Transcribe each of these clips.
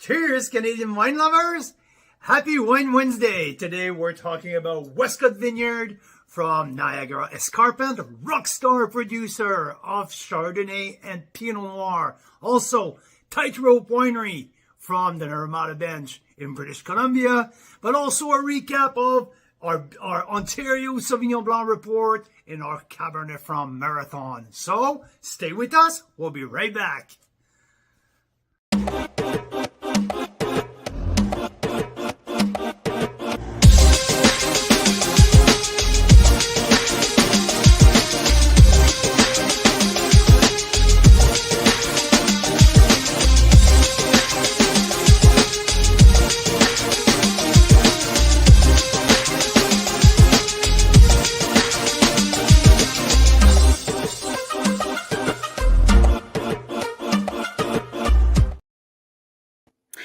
Cheers, Canadian wine lovers! Happy Wine Wednesday! Today we're talking about Westcott Vineyard from Niagara Escarpment, rockstar producer of Chardonnay and Pinot Noir. Also, Tightrope Winery from the Armada Bench in British Columbia, but also a recap of our Ontario Sauvignon Blanc report in our Cabernet Franc Marathon. So, stay with us. We'll be right back.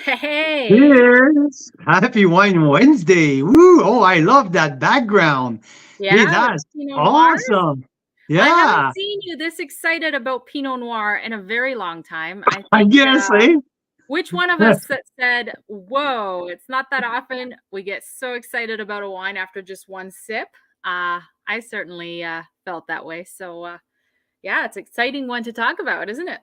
Hey! Cheers! Happy Wine Wednesday! Woo! Oh, I love that background. Yeah, Hey, that's Pinot Noir. awesome. I Yeah, haven't seen you this excited about Pinot Noir in a very long time. I guess, eh? Which one of us that said, whoa, it's not that often we get so excited about a wine after just one sip? I certainly felt that way. So, yeah, it's an exciting one to talk about, isn't it?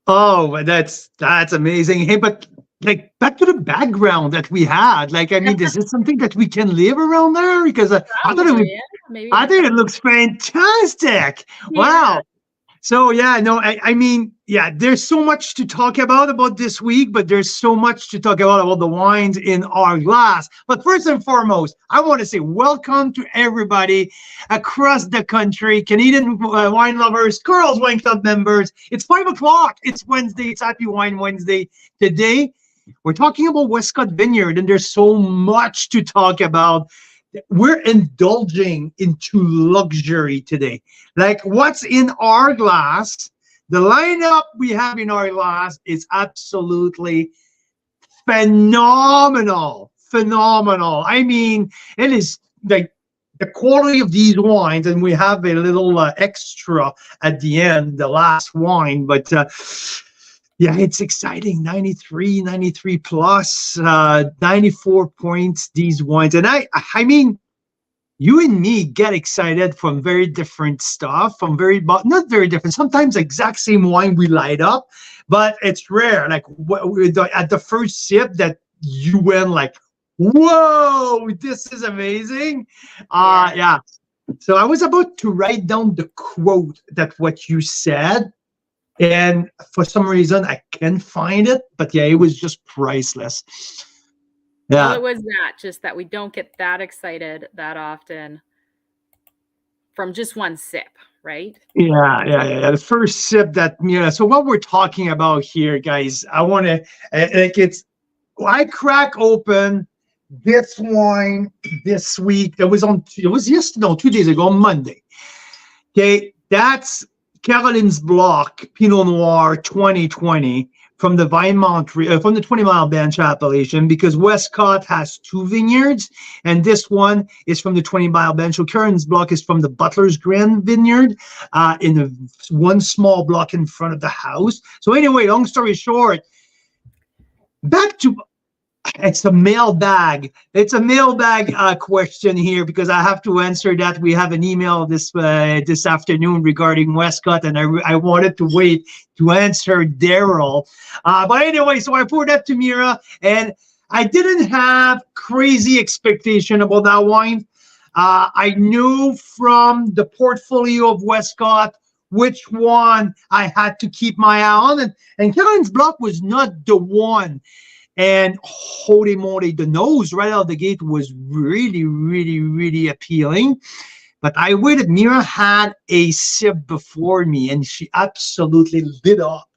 Oh, that's amazing. Hey, but like back to the background that we had. Like, I mean, is it something that we can live around there? Because I thought Probably, yeah. Maybe. I think it looks fantastic. Wow. Yeah. So yeah, no, I mean, yeah, there's so much to talk about this week, but there's so much to talk about the wines in our glass. But first and foremost, I want to say welcome to everybody across the country, Canadian wine lovers, Carl's Wine Club members. It's 5 o'clock. It's Wednesday. It's Happy Wine Wednesday. Today, we're talking about Westcott Vineyard, and there's so much to talk about. We're indulging into luxury today. Like what's in our glass, the lineup we have in our glass is absolutely phenomenal. Phenomenal. I mean, it is like the quality of these wines, and we have a little extra at the end, the last wine, but yeah, it's exciting. 93 plus, 94 points, these wines. And I mean, you and me get excited from very different stuff, not very different, sometimes exact same wine we light up, but it's rare. Like at the first sip that you went like, whoa, this is amazing. Yeah. So I was about to write down the quote that what you said. And for some reason, I can't find it. But yeah, it was just priceless. Yeah. Well, it was just that we don't get that excited that often from just one sip, right? Yeah. The first sip that, so what we're talking about here, guys, I want to, I crack open this wine this week. It was yesterday, no, 2 days ago, on Monday. Okay, that's Caroline's Block Pinot Noir 2020 from the from the 20 Mile Bench appellation, because Westcott has 2 vineyards, and this one is from the 20 Mile Bench. So Caroline's Block is from the Butler's Grand Vineyard in one small block in front of the house. So anyway, long story short, back to it's a mailbag. It's a mailbag question here, because I have to answer that. We have an email this afternoon regarding Westcott, and I wanted to wait to answer Daryl. But anyway, so I poured that to Mira, and I didn't have crazy expectation about that wine. I knew from the portfolio of Westcott which one I had to keep my eye on, and Caroline's Block was not the one. And holy moly, the nose right out of the gate was really, really, really appealing. But I waited. Mira had a sip before me, and she absolutely lit up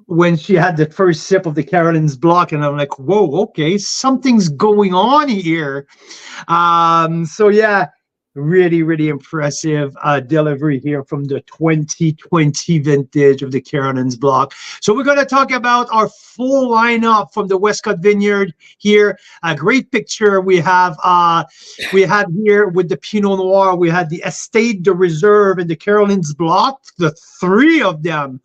when she had the first sip of the Caroline's Block. And I'm like, whoa, okay, something's going on here. So yeah, really, really impressive delivery here from the 2020 vintage of the Caroline's Block. So we're going to talk about our full lineup from the Westcott Vineyard here. A great picture we have here with the Pinot Noir. We had the Estate de Reserve and the Caroline's Block, the 3 of them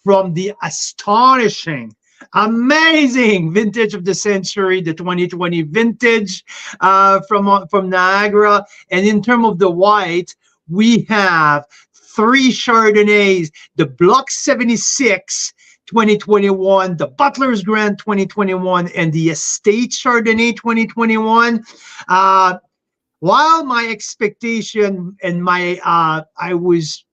from the astonishing Amazing vintage of the century, the 2020 vintage from Niagara. And in terms of the white, we have three Chardonnays, the Block 76 2021, the Butler's Grant 2021, and the Estate Chardonnay 2021. While my expectation and I was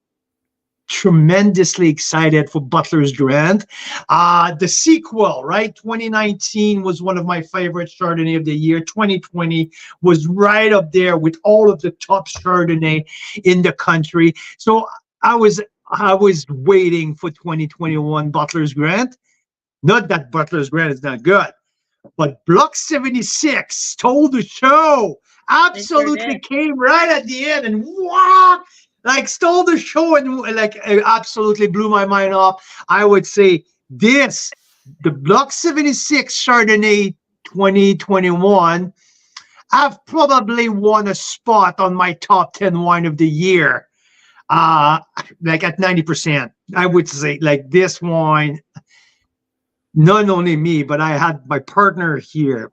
tremendously excited for Butler's Grant. The sequel, right? 2019 was one of my favorite Chardonnay of the year. 2020 was right up there with all of the top Chardonnay in the country. So I was waiting for 2021 Butler's Grant. Not that Butler's Grant is not good, but Block 76 stole the show. Absolutely came right at the end and wow, like stole the show and like absolutely blew my mind off. I would say the Block 76 Chardonnay 2021, I've probably won a spot on my top 10 wine of the year. Like at 90%, I would say like this wine, not only me, but I had my partner here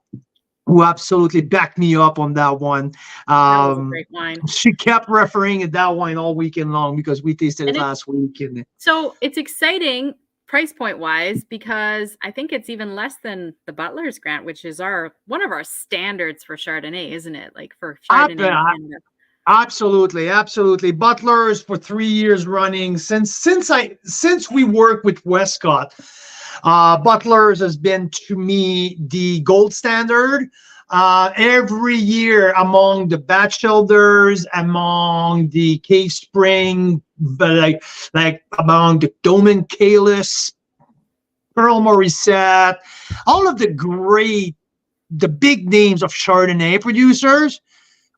who absolutely backed me up on that one. That was a great wine. She kept referring to that wine all weekend long because we tasted it last week. So it's exciting price point wise because I think it's even less than the Butler's Grant, which is one of our standards for Chardonnay, isn't it? Like for Chardonnay. Absolutely. Butler's for 3 years running since we work with Westcott. Butler's has been to me the gold standard. Every year among the batchelors, among the Cave Spring, like among the Doman Kalis, Pearl Morissette, all of the big names of Chardonnay producers,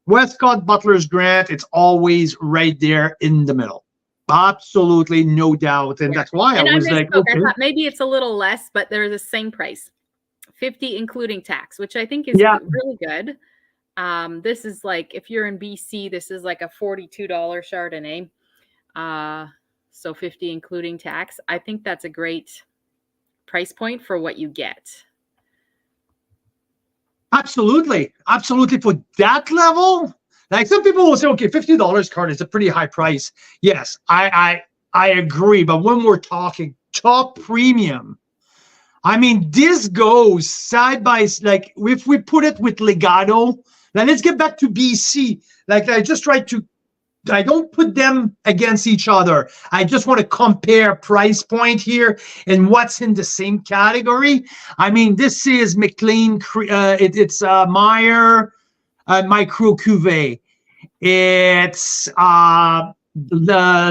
Westcott, Butler's Grant, it's always right there in the middle. Absolutely, no doubt. And that's why I was like, okay. I thought maybe it's a little less, but they're the same price, $50 including tax, which I think is really good. This is like, if you're in BC, this is like a $42 Chardonnay. So $50 including tax. I think that's a great price point for what you get. Absolutely for that level. Like some people will say, okay, $50 card is a pretty high price. Yes, I agree. But when we're talking top premium, I mean, this goes side by side. Like if we put it with Legato, now let's get back to BC. Like I don't put them against each other. I just want to compare price point here and what's in the same category. I mean, this is McLean. It's Meyer Micro Cuvée. It's the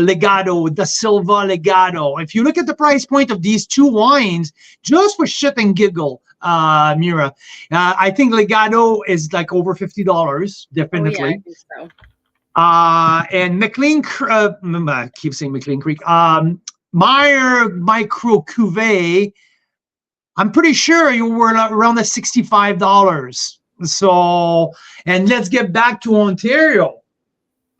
Legato, the Silva Legato. If you look at the price point of these two wines, just for shit and giggle, Mira, I think Legato is like over $50, definitely. Oh, yeah, I think so. And McLean, I keep saying McLean Creek. Meyer Micro Cuvée, I'm pretty sure you were around the $65. So, and let's get back to Ontario.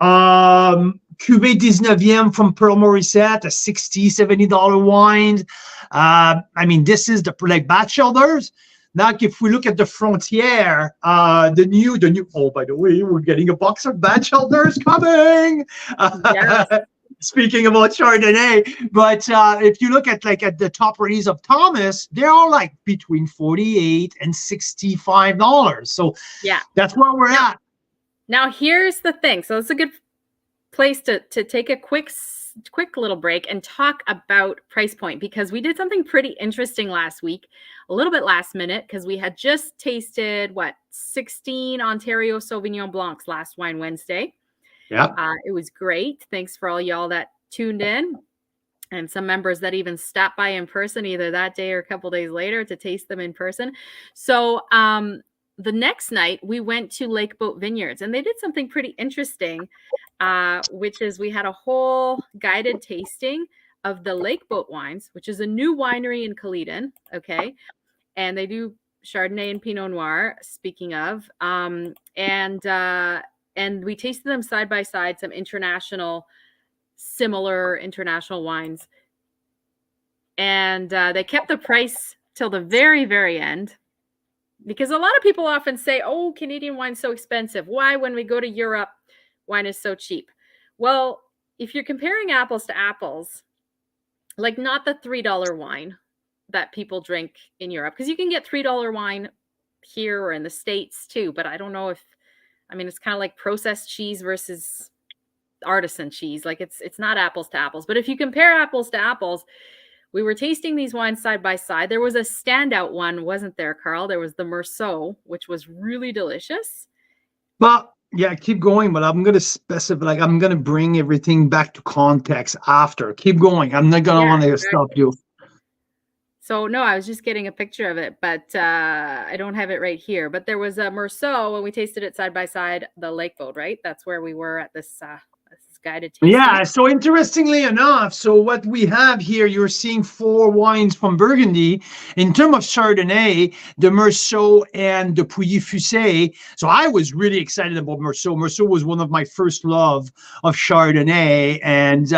Cuvée 19e from Pearl Morissette, a $60, $70 wine. I mean, this is the like batchelors. Now, if we look at the Frontière, the new. Oh, by the way, we're getting a box of batchelors coming. Yes. Speaking about Chardonnay, but if you look at the top release of Thomas, they're all like between $48 and $65. So yeah, that's where we're at. Now here's the thing. So it's a good place to take a quick little break and talk about price point, because we did something pretty interesting last week, a little bit last minute, because we had just tasted 16 Ontario Sauvignon Blancs last Wine Wednesday. Yeah, it was great. Thanks for all y'all that tuned in, and some members that even stopped by in person either that day or a couple days later to taste them in person. So the next night we went to Lake Boat Vineyards, and they did something pretty interesting, which is we had a whole guided tasting of the Lake Boat wines, which is a new winery in Caledon. Okay, and they do Chardonnay and Pinot Noir. Speaking of, and we tasted them side by side, some similar international wines. And they kept the price till the very, very end, because a lot of people often say, oh, Canadian wine's so expensive. Why, when we go to Europe, wine is so cheap? Well, if you're comparing apples to apples, like not the $3 wine that people drink in Europe, because you can get $3 wine here or in the States too, but I don't know if, I mean, it's kind of like processed cheese versus artisan cheese. Like it's not apples to apples. But if you compare apples to apples, we were tasting these wines side by side. There was a standout one, wasn't there, Carl? There was the Merceau, which was really delicious. But yeah, keep going, but I'm going to specify, like, I'm going to bring everything back to context after. Keep going. I'm not going to want to stop you. So no, I was just getting a picture of it, but I don't have it right here. But there was a Merceau, and we tasted it side by side, the lake boat, right? That's where we were at this guided tasting. Yeah, so interestingly enough, so what we have here, you're seeing 4 wines from Burgundy. In terms of Chardonnay, the Merceau and the Pouilly-Fuissé. So I was really excited about Merceau. Merceau was one of my first love of Chardonnay, and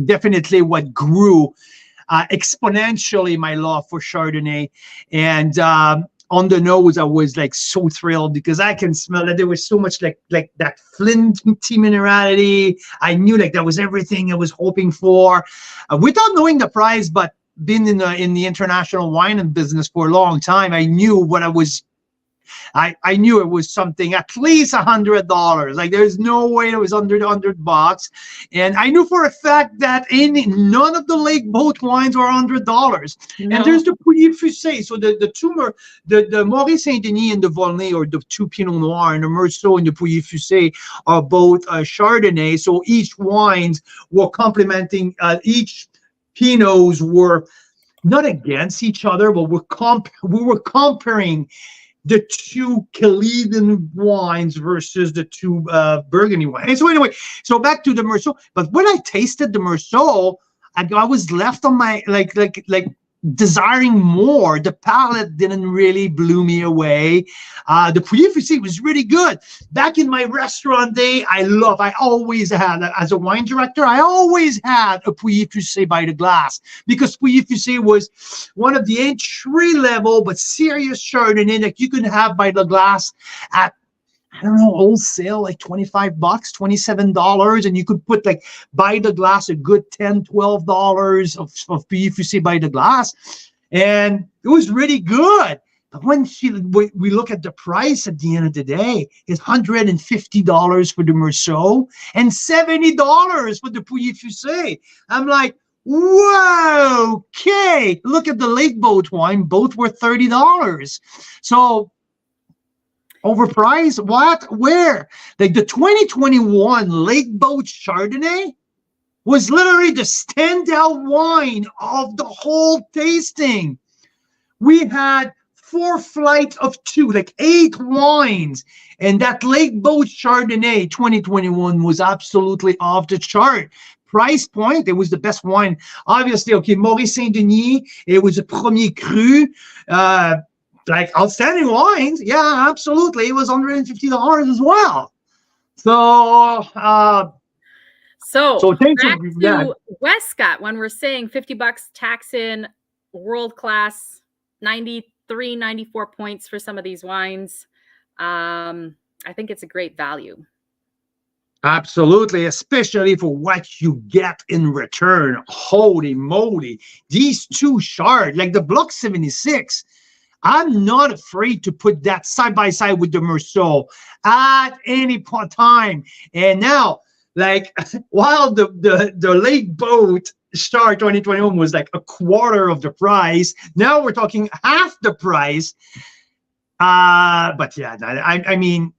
definitely what grew exponentially my love for Chardonnay. And on the nose, I was like so thrilled because I can smell that there was so much like that flinty minerality. I knew like that was everything I was hoping for, without knowing the price. But being in the international wine and business for a long time, I knew what I was. I knew it was something at least $100. Like there's no way it was under the $100. And I knew for a fact that none of the lake boat wines were $100. No. And there's the Pouilly-Fuissé. So the Maurice Saint-Denis and the Volnay, or the 2 Pinot Noir, and the Merceau and the Pouilly-Fuissé are both Chardonnay. So each wines were complementing, each Pinots were not against each other, but we were comparing the 2 Canadian wines versus the 2 Burgundy wines. And so anyway, so back to the Merceau. But when I tasted the Merceau, I was left on my like desiring more. The palate didn't really blow me away. The Pouilly-Fuissé was really good. Back in my restaurant day, I always had, as a wine director, I always had a Pouilly-Fuissé by the glass, because Pouilly-Fuissé was one of the entry level but serious Chardonnay that you could have by the glass at, I don't know, wholesale, like $25, $27, and you could put like by the glass a good $10, $12 of Pouilly-Fuissé by the glass, and it was really good. But when we look at the price at the end of the day, it's $150 for the Merceau and $70 for the Pouilly-Fuissé. I'm like, whoa, okay. Look at the lake boat wine; both were $30. So. Overpriced? What? Where? Like the 2021 Lake Boat Chardonnay was literally the standout wine of the whole tasting. We had 4 flights of 2, like 8 wines, and that Lake Boat Chardonnay 2021 was absolutely off the chart. Price point, it was the best wine. Obviously, okay, Maurice Saint-Denis, it was a Premier Cru. Like outstanding wines, yeah, absolutely. It was $150 as well. So thank back you. To Westcott, when we're saying $50 tax in, world class, 93, 94 points for some of these wines. I think it's a great value. Absolutely, especially for what you get in return. Holy moly, these 2 Chard, like the Block 76. I'm not afraid to put that side by side with the Merceau at any point time. And now, like, while the lake boat Chard 2021 was like a quarter of the price, now we're talking half the price. But yeah, I mean,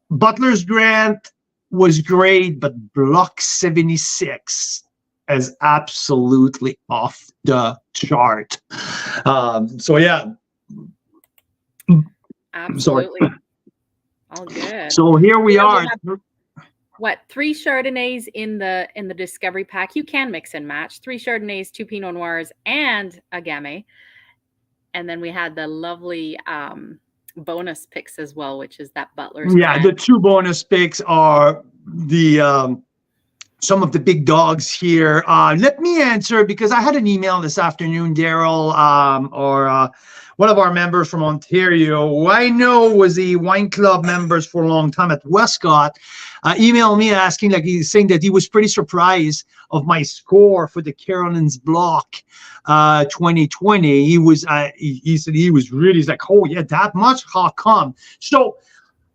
Butler's Grant was great, but Block 76 is absolutely off the chart. So yeah. Absolutely. All good. So here we are. What, 3 Chardonnays in the Discovery Pack? You can mix and match. 3 Chardonnays, 2 Pinot Noirs, and a Gamay. And then we had the lovely bonus picks as well, which is that Butler's. Yeah, the 2 bonus picks are the some of the big dogs here. Let me answer, because I had an email this afternoon, Daryl, or one of our members from Ontario, who I know was a wine club members for a long time at Westcott, emailed me asking, like, he's saying that he was pretty surprised of my score for the Carolyn's Block 2020. He said he was really, he's like, oh yeah, that much? How come? So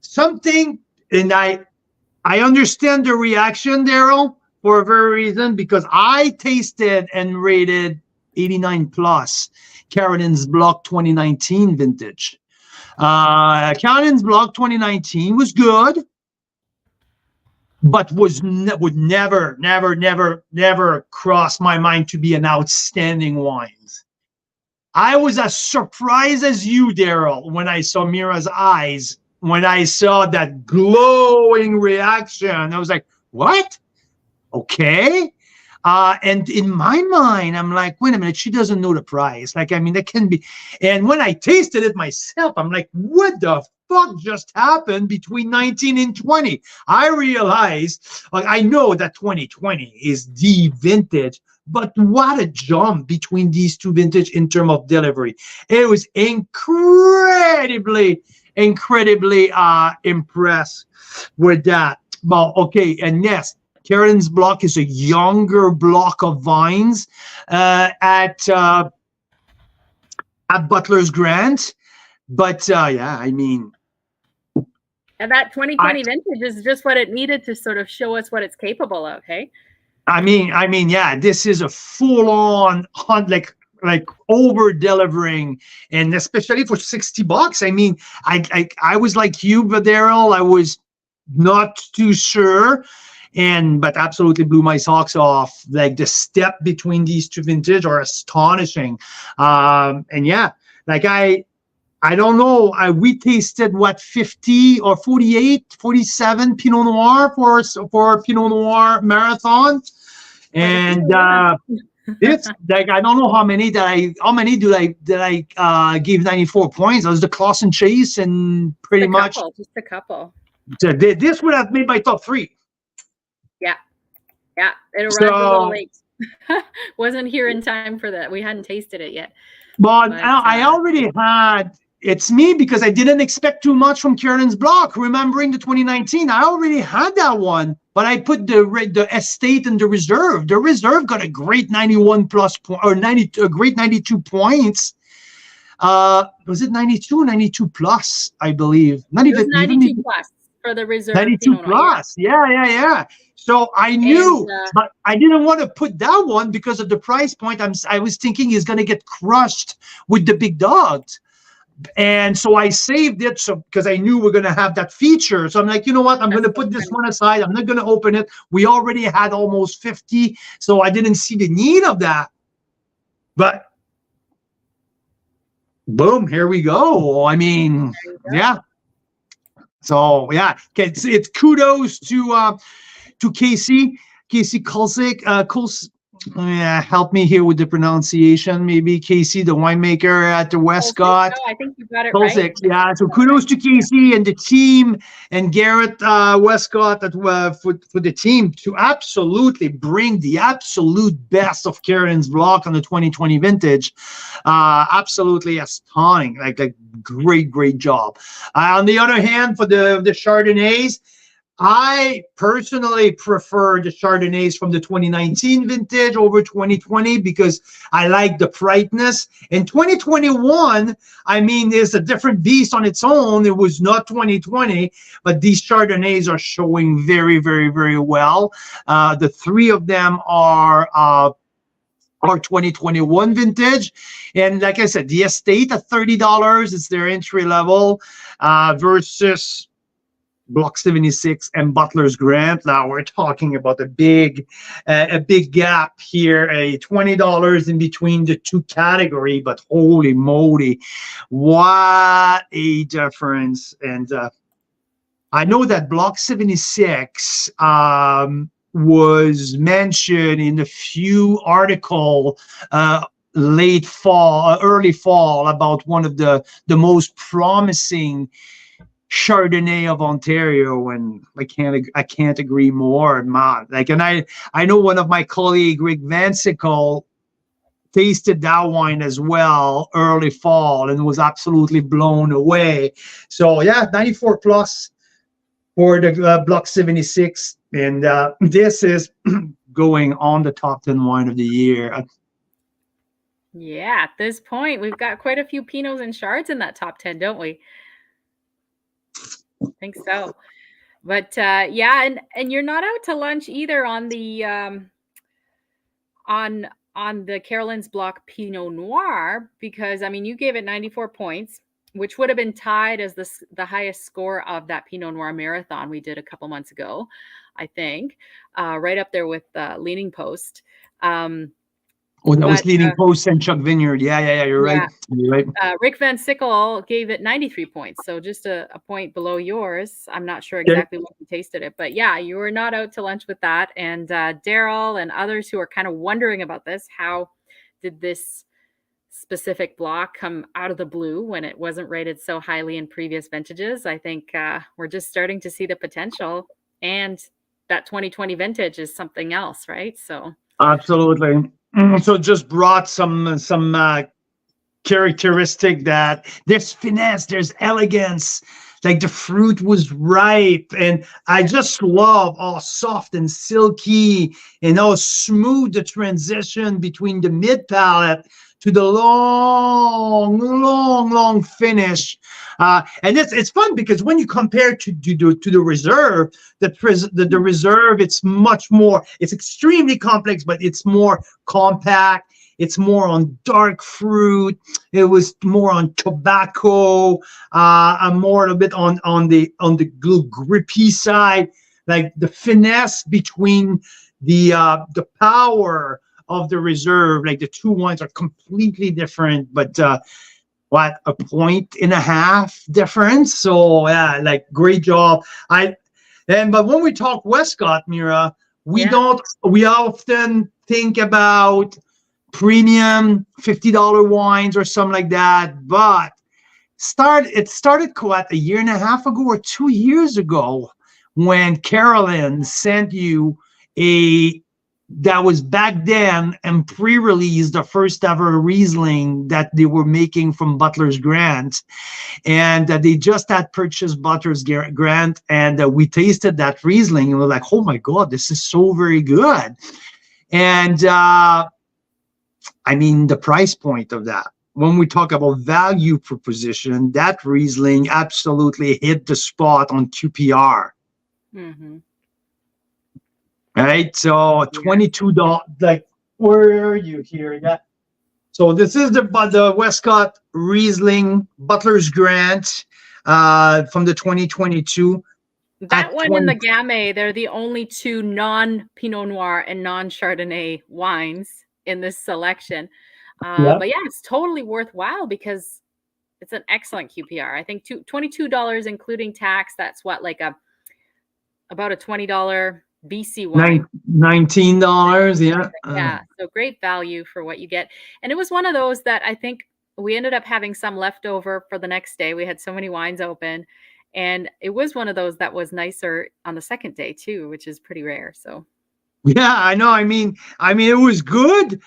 something, and I understand the reaction, Daryl, for a very reason, because I tasted and rated 89 plus Carolyn's Block 2019 vintage. Carolyn's Block 2019 was good, but would never cross my mind to be an outstanding wine. I was as surprised as you, Daryl, when I saw Mira's eyes, when I saw that glowing reaction. I was like, what? Okay. And in my mind, I'm like, wait a minute, she doesn't know the price. Like, I mean, that can be. And when I tasted it myself, I'm like, what the fuck just happened between 19 and 20? I realized, like, I know that 2020 is the vintage, but what a jump between these two vintage in terms of delivery. It was incredibly impressed with that. Well, okay, and yes, Carolyn's Block is a younger block of vines at Butler's Grant, but yeah, I mean, and that 2020 vintage is just what it needed to sort of show us what it's capable of. Hey, I mean, yeah, this is a full-on hunt, like over delivering, and especially for $60. I mean, I was like you, Daryl, I was not too sure, but absolutely blew my socks off. Like, the step between these two vintage are astonishing. And yeah, like I don't know, we tasted what, 50 or 48, 47 Pinot Noir for Pinot Noir marathon. And it's like, I don't know how many did I give 94 points. That was the Clausen Chase, and pretty much just a couple. So this would have made my top 3. Yeah, it arrived a little late. Wasn't here in time for that. We hadn't tasted it yet. But I already had. It's me, because I didn't expect too much from Carolyn's Block. Remembering the 2019, I already had that one, but I put the Estate and the Reserve. The Reserve got a great 91 plus or 90, a great 92 points. Was it 92 or 92 plus? I believe. Not even 92 plus for the Reserve. 92 plus. Yeah. So I knew, but I didn't want to put that one because of the price point. I was thinking he's going to get crushed with the big dogs. And so I saved it, because I knew we're going to have that feature. So I'm like, you know what? I'm going to put this one aside. I'm not going to open it. We already had almost 50, so I didn't see the need of that. But boom, here we go. I mean, yeah. So yeah, it's kudos to Casey Kulsik. Help me here with the pronunciation. Maybe Casey, the winemaker at the Westcott. I think you got it right. Yeah, so kudos to Casey and the team, and Garrett Westcott for the team to absolutely bring the absolute best of Carolyn's Block on the 2020 vintage. Absolutely astounding, like a great job. On the other hand, for the Chardonnays, I personally prefer the Chardonnays from the 2019 vintage over 2020, because I like the brightness. In 2021, I mean, there's a different beast on its own. It was not 2020, but these Chardonnays are showing very well. The 3 of them are 2021 vintage. And like I said, the Estate at $30 is their entry level, versus Block 76 and Butler's Grant. Now we're talking about a big gap here, a $20 in between the two category, but holy moly, what a difference. And I know that Block 76 was mentioned in a few article late fall, early fall, about one of the most promising Chardonnay of Ontario, and I can't agree more, man. Like, and I know one of my colleague, Rick Vansickle, tasted that wine as well early fall and was absolutely blown away. So yeah, 94 plus for the Block 76, and this is going on the top 10 wine of the year. Yeah, at this point, we've got quite a few Pinots and Chards in that top 10, don't we? I think so. But yeah, and you're not out to lunch either on the on the Carolyn's Block Pinot Noir, because I mean you gave it 94 points, which would have been tied as the highest score of that Pinot Noir marathon we did a couple months ago, I think, right up there with Leaning Post. Oh, that was Leaning Post and Chuck Vineyard. Yeah. You're right. Rick Van Sickle gave it 93 points, so just a point below yours. I'm not sure exactly what you tasted it, but yeah, you were not out to lunch with that. And Daryl and others who are kind of wondering about this, how did this specific block come out of the blue when it wasn't rated so highly in previous vintages? I think we're just starting to see the potential, and that 2020 vintage is something else, right? So absolutely. So just brought some characteristic that there's finesse, there's elegance, like the fruit was ripe, and I just love how soft and silky and how smooth the transition between the mid palate to the long finish. And it's fun because when you compare to the reserve, the reserve, it's much more, it's extremely complex, but it's more compact. It's more on dark fruit. It was more on tobacco, and more a bit on the grippy side, like the finesse between the power of the reserve. Like the two wines are completely different, but what, a 1.5 difference? So yeah, like great job. But when we talk Westcott, Mira, we often think about premium $50 wines or something like that, but it started quite a year and a half ago or 2 years ago when Carolyn sent you that was back then and pre-released the first ever Riesling that they were making from Butler's Grant, and they just had purchased Butler's Grant, and we tasted that Riesling and we're like, oh my god, this is so very good. And I mean, the price point of that, when we talk about value proposition, that Riesling absolutely hit the spot on QPR. Mm-hmm. Right? So $22, like, where are you here? So this is the Westcott Riesling Butler's Grant from the 2022. That one and the Gamay, they're the only two non-Pinot Noir and non-Chardonnay wines in this selection. But yeah, it's totally worthwhile because it's an excellent QPR. I think $22 including tax. That's what, like about a $20 BC wine. $19, yeah. Yeah, so great value for what you get. And it was one of those that I think we ended up having some left over for the next day. We had so many wines open, and it was one of those that was nicer on the second day too, which is pretty rare. So yeah, I know. I mean, it was good.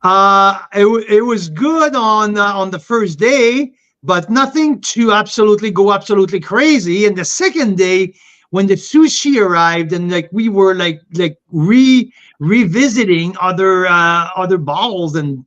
It was good on the first day, but nothing to go absolutely crazy. And the second day, when the sushi arrived, and like we were like revisiting other bottles, and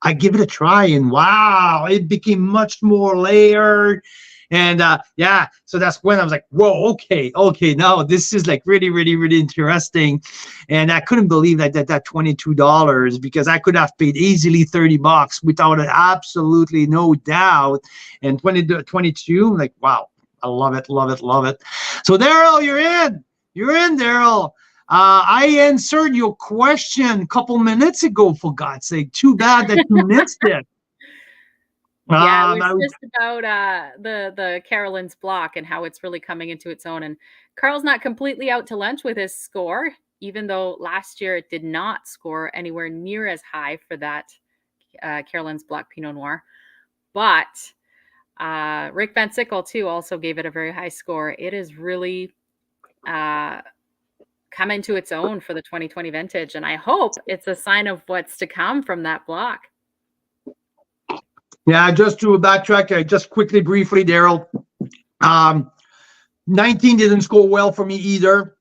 I give it a try, and wow, it became much more layered. And yeah, so that's when I was like, whoa, okay, now this is like really, really, really interesting. And I couldn't believe that $22, because I could have paid easily $30 without it, absolutely no doubt. And 22, like, wow, I love it. So Daryl, you're in, Daryl. I answered your question a couple minutes ago, for God's sake. Too bad that you missed it. Yeah, it was just about the Carolyn's Block and how it's really coming into its own. And Carl's not completely out to lunch with his score, even though last year it did not score anywhere near as high for that Carolyn's Block Pinot Noir. But Rick Van Sickle, too, also gave it a very high score. It is really come into its own for the 2020 vintage, and I hope it's a sign of what's to come from that block. Yeah, just to backtrack, just quickly, briefly, Daryl. 19 didn't score well for me either.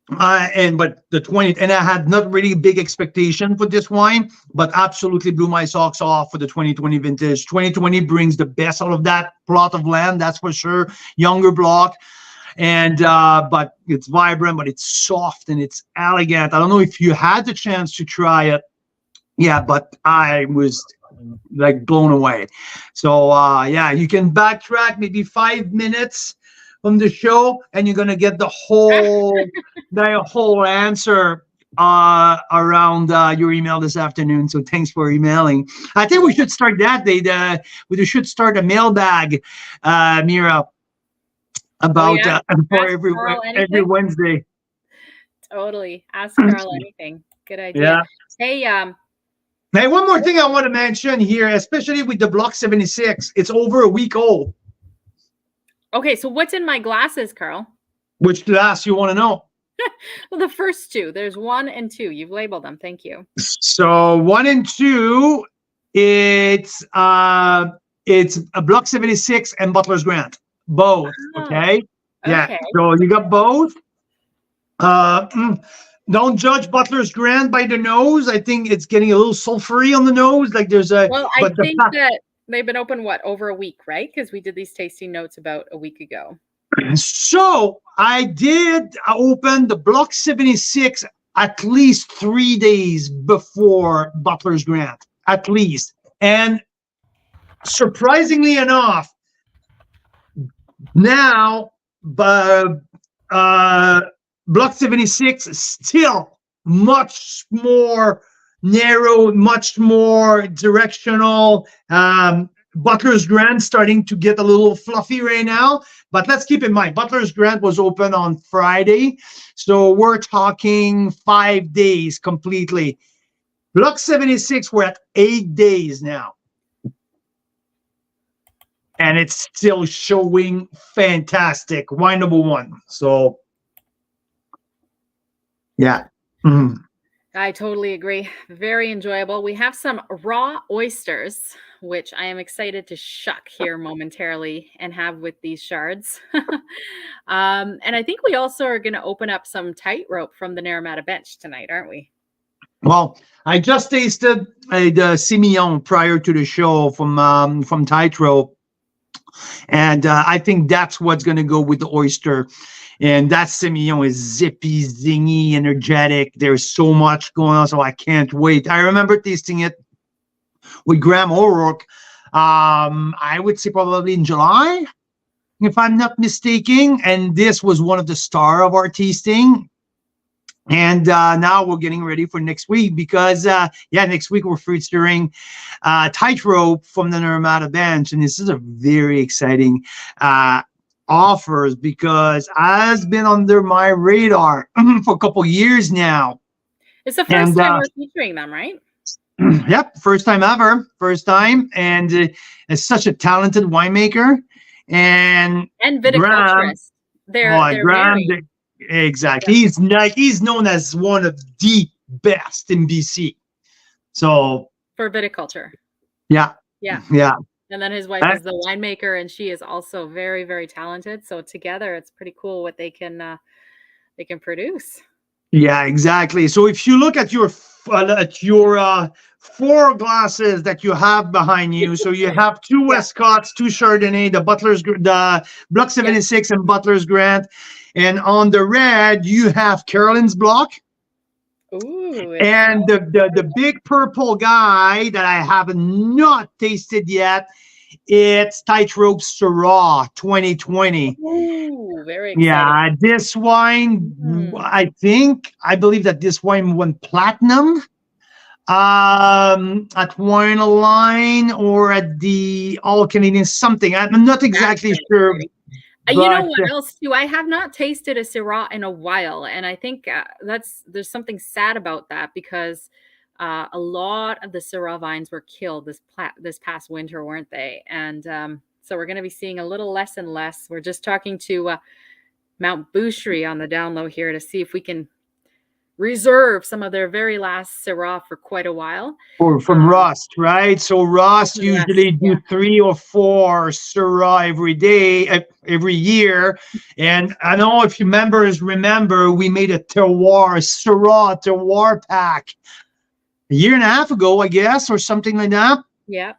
But the 20, and I had not really big expectation for this wine, but absolutely blew my socks off for the 2020 vintage. 2020 brings the best out of that plot of land, that's for sure. Younger block. And but it's vibrant, but it's soft and it's elegant. I don't know if you had the chance to try it. Yeah, but I was like blown away. So yeah, you can backtrack maybe 5 minutes from the show, and you're gonna get the whole answer around your email this afternoon. So thanks for emailing. I think we should start that day. We should start a mailbag, Mira, about for every Wednesday. Totally. Ask Carl anything. Good idea. Yeah. Hey, Hey, one more thing I want to mention here, especially with the Block 76. It's over a week old. Okay, so what's in my glasses, Carl? Which glass you want to know? Well, the first two. There's 1 and 2. You've labeled them. Thank you. So 1 and 2, it's a Block 76 and Butler's Grant. Both. Okay. Yeah. So you got both. Don't judge Butler's Grant by the nose. I think it's getting a little sulfury on the nose. Like there's a. Well, I think that they've been open over a week, right? Because we did these tasting notes about a week ago. So I did open the Block 76 at least 3 days before Butler's Grant, at least. And surprisingly enough, now, Block 76 is still much more narrow, much more directional. Butler's Grant starting to get a little fluffy right now. But let's keep in mind, Butler's Grant was open on Friday. So we're talking 5 days completely. Block 76, we're at 8 days now. And it's still showing fantastic. Wine number 1. So, yeah. Mm. I totally agree. Very enjoyable. We have some raw oysters, which I am excited to shuck here momentarily and have with these shards. And I think we also are going to open up some tightrope from the Naramata bench tonight, aren't we? Well, I just tasted the Semillon prior to the show from tightrope. And I think that's what's going to go with the oyster. And that Semillon is zippy, zingy, energetic. There's so much going on, so I can't wait. I remember tasting it with Graham O'Rourke, I would say probably in July, if I'm not mistaken. And this was one of the star of our tasting. And now we're getting ready for next week because, next week we're featuring tightrope from the Naramata bench. And this is a very exciting offers because has been under my radar for a couple years now. It's the first time we're featuring them, right? Yep, first time ever. First time. And it's such a talented winemaker. And viticulturist. Exactly. Yeah. He's known as one of the best in BC. So for viticulture. Yeah. And then his wife is the winemaker, and she is also very, very talented. So together, it's pretty cool what they can produce. Yeah, exactly. So if you look at your 4 glasses that you have behind you, so you have 2 Westcotts, 2 Chardonnay, the Block 76 and Butler's Grant, and on the red you have Carolyn's Block. Ooh, and the big purple guy that I have not tasted yet, it's Tightrope Syrah 2020. Ooh, very exciting. Yeah, this wine, I believe that this wine won platinum at Wine Line or at the All Canadian something. I'm not exactly sure. You know what else too? I have not tasted a Syrah in a while, and I think there's something sad about that because a lot of the Syrah vines were killed this past winter, weren't they? And So we're going to be seeing a little less and less. We're just talking to Mount Boucherie on the down low here to see if we can reserve some of their very last Syrah for quite a while. Or from Rust, right? So Rust usually do 3 or 4 Syrah every year. And I don't know if you remember, we made a Syrah terroir pack a year and a half ago, I guess, or something like that. Yeah.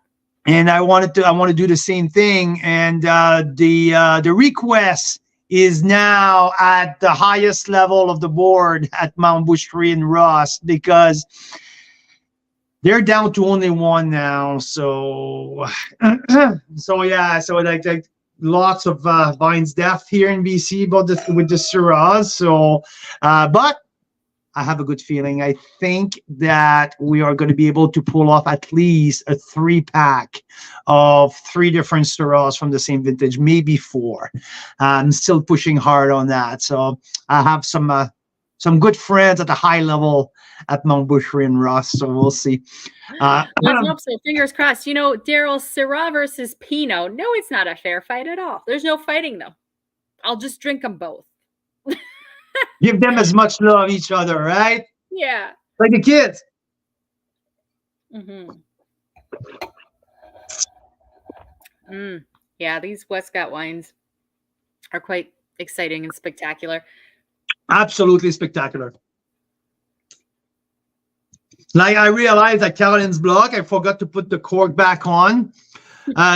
And I want to do the same thing. And the request is now at the highest level of the board at Mount Boucherie and Rust, because they're down to only one now. So like lots of vines death here in BC with the Syrahs. So but I have a good feeling. I think that we are going to be able to pull off at least a 3-pack of 3 different Syrahs from the same vintage, maybe 4. I'm still pushing hard on that. So I have some good friends at the high level at Mount Boucherie and Rust. So we'll see. Let's hope so. Fingers crossed. You know, Daryl, Syrah versus Pinot. No, it's not a fair fight at all. There's no fighting, though. I'll just drink them both. Give them as much love each other, right? Yeah. Like the kids. Yeah, these Westcott wines are quite exciting and spectacular. Absolutely spectacular. Like, I realized at Caroline's blog, I forgot to put the cork back on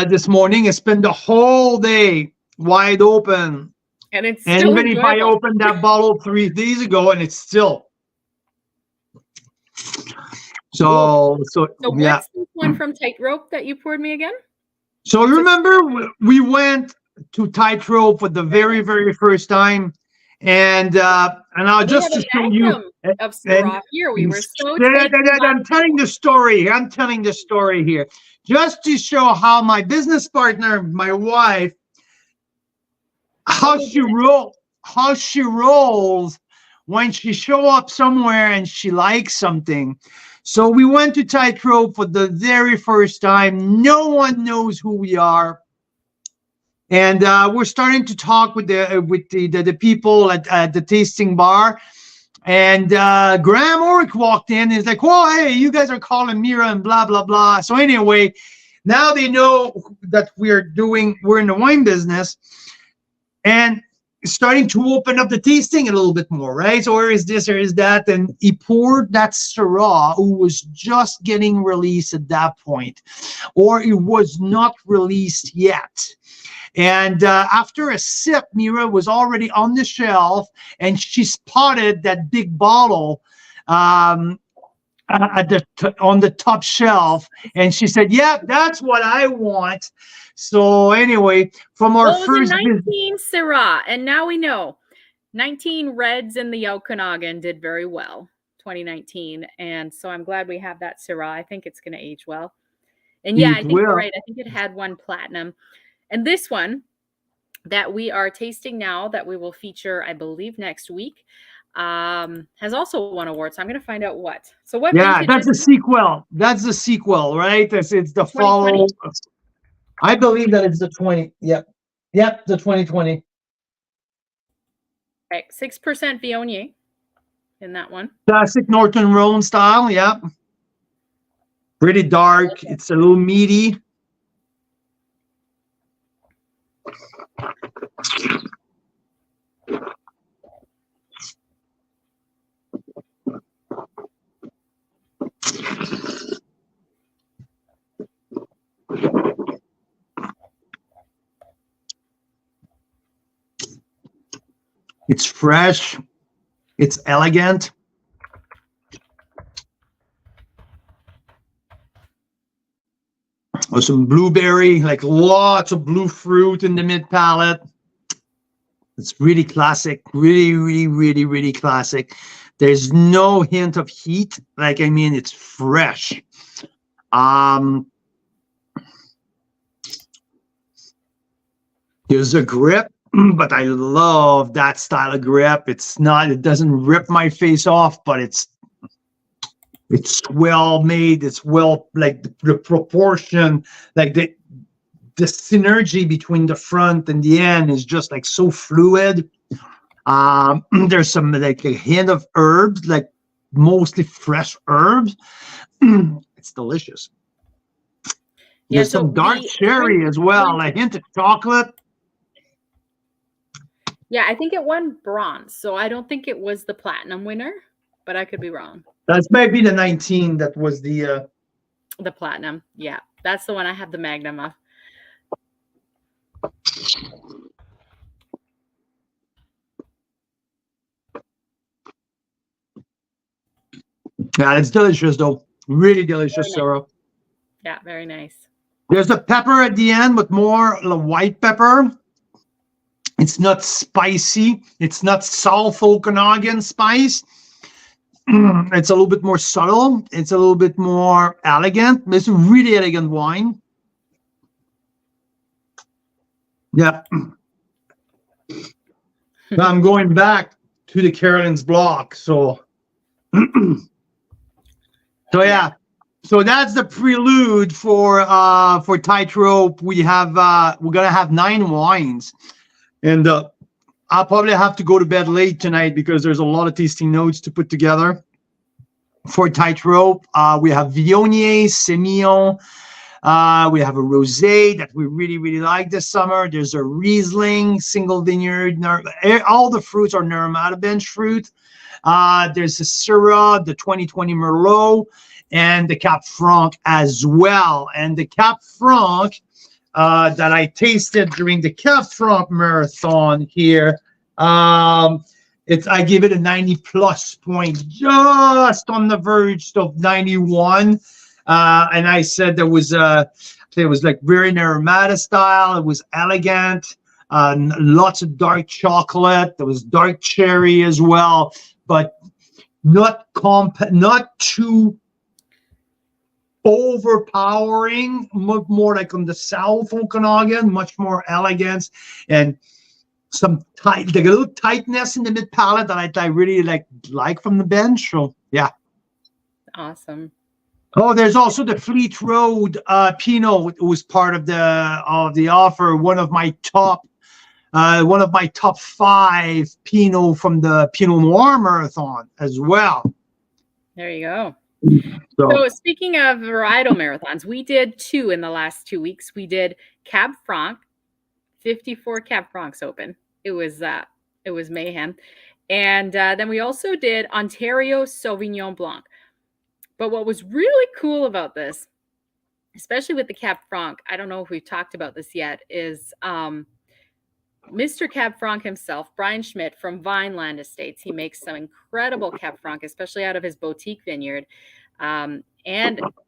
this morning. I spent the whole day wide open. And it's and still even if I opened that bottle 3 days ago, and it's still. So yeah. What's this one from Tightrope that you poured me again? So remember, we went to Tightrope for the very, very first time. And I'll just to show you. Of Syrah here. We were so I'm telling the story here. Just to show how my business partner, my wife, how she rolls when she show up somewhere and she likes something. So we went to Tightrope for the very first time. No one knows who we are. And we're starting to talk with the people at the tasting bar. And Graham Orrick walked in and is like, "Whoa, hey, you guys are calling Mira and blah, blah, blah." So anyway, now they know that we're in the wine business and starting to open up the tasting a little bit more, right? So where is this, or is that? And he poured that Syrah, who was just getting released at that point, or it was not released yet. And after a sip, Mira was already on the shelf, and she spotted that big bottle on the top shelf, and she said, "Yeah, that's what I want." So anyway, from our first 19 Syrah, and now we know 19 Reds in the Okanagan did very well 2019, and so I'm glad we have that Syrah. I think it's going to age well. And yeah, I think you're right. I think it had 1 platinum. And this one that we are tasting now, that we will feature, I believe, next week, has also won awards. So I'm going to find out what. So what? Yeah, that's a sequel. That's the sequel, right? It's the follow. I believe that it's the 20. Yep, the 2020. Okay, 6% Viognier in that one. Classic Norton Rhone style. Yep. Pretty dark. It's a little meaty. It's fresh. It's elegant. With some blueberry, like lots of blue fruit in the mid palate. It's really classic, really, really, really, really classic. There's no hint of heat. Like, I mean, it's fresh. There's a grip, but I love that style of grip. It doesn't rip my face off, but it's well made. It's well, like the proportion, like the the synergy between the front and the end is just like so fluid. There's some like a hint of herbs, like mostly fresh herbs. It's delicious. Yeah, There's some dark cherry as well, a hint of chocolate. Yeah, I think it won bronze, so I don't think it was the platinum winner, but I could be wrong. That's maybe the 19 that was the platinum. Yeah, that's the one I have the magnum of. Yeah, it's delicious though. Really delicious, Sarah. Yeah, very nice. There's a pepper at the end, but more white pepper. It's not spicy. It's not South Okanagan spice. It's a little bit more subtle. It's a little bit more elegant. It's a really elegant wine. Yeah. I'm going back to the Carolyn's block. So, yeah. So that's the prelude for Tightrope. We're gonna have 9 wines, and I'll probably have to go to bed late tonight because there's a lot of tasting notes to put together for Tightrope. We have Viognier, Semillon. We have a rosé that we really, really like this summer. There's a Riesling, single vineyard. All the fruits are Naramata bench fruit. There's a Syrah, the 2020 Merlot, and the Cap Franc as well. And the Cap Franc that I tasted during the Cap Franc marathon here, I give it a 90+ point, just on the verge of 91. And I said it was like very Naramata style. It was elegant, lots of dark chocolate. There was dark cherry as well, but not too overpowering, more like on the South Okanagan, much more elegance and some like a little tightness in the mid palate that I really like from the bench. So yeah, awesome. Oh, there's also the Fleet Road Pinot who was part of the offer. One of my top 5 Pinot from the Pinot Noir marathon as well. There you go. So speaking of varietal marathons, we did 2 in the last 2 weeks. We did Cab Franc, 54 Cab Francs open. It was mayhem. And then we also did Ontario Sauvignon Blanc. But what was really cool about this, especially with the Cab Franc, I don't know if we've talked about this yet, is Mr. Cab Franc himself, Brian Schmidt from Vineland Estates. He makes some incredible Cab Franc, especially out of his boutique vineyard, and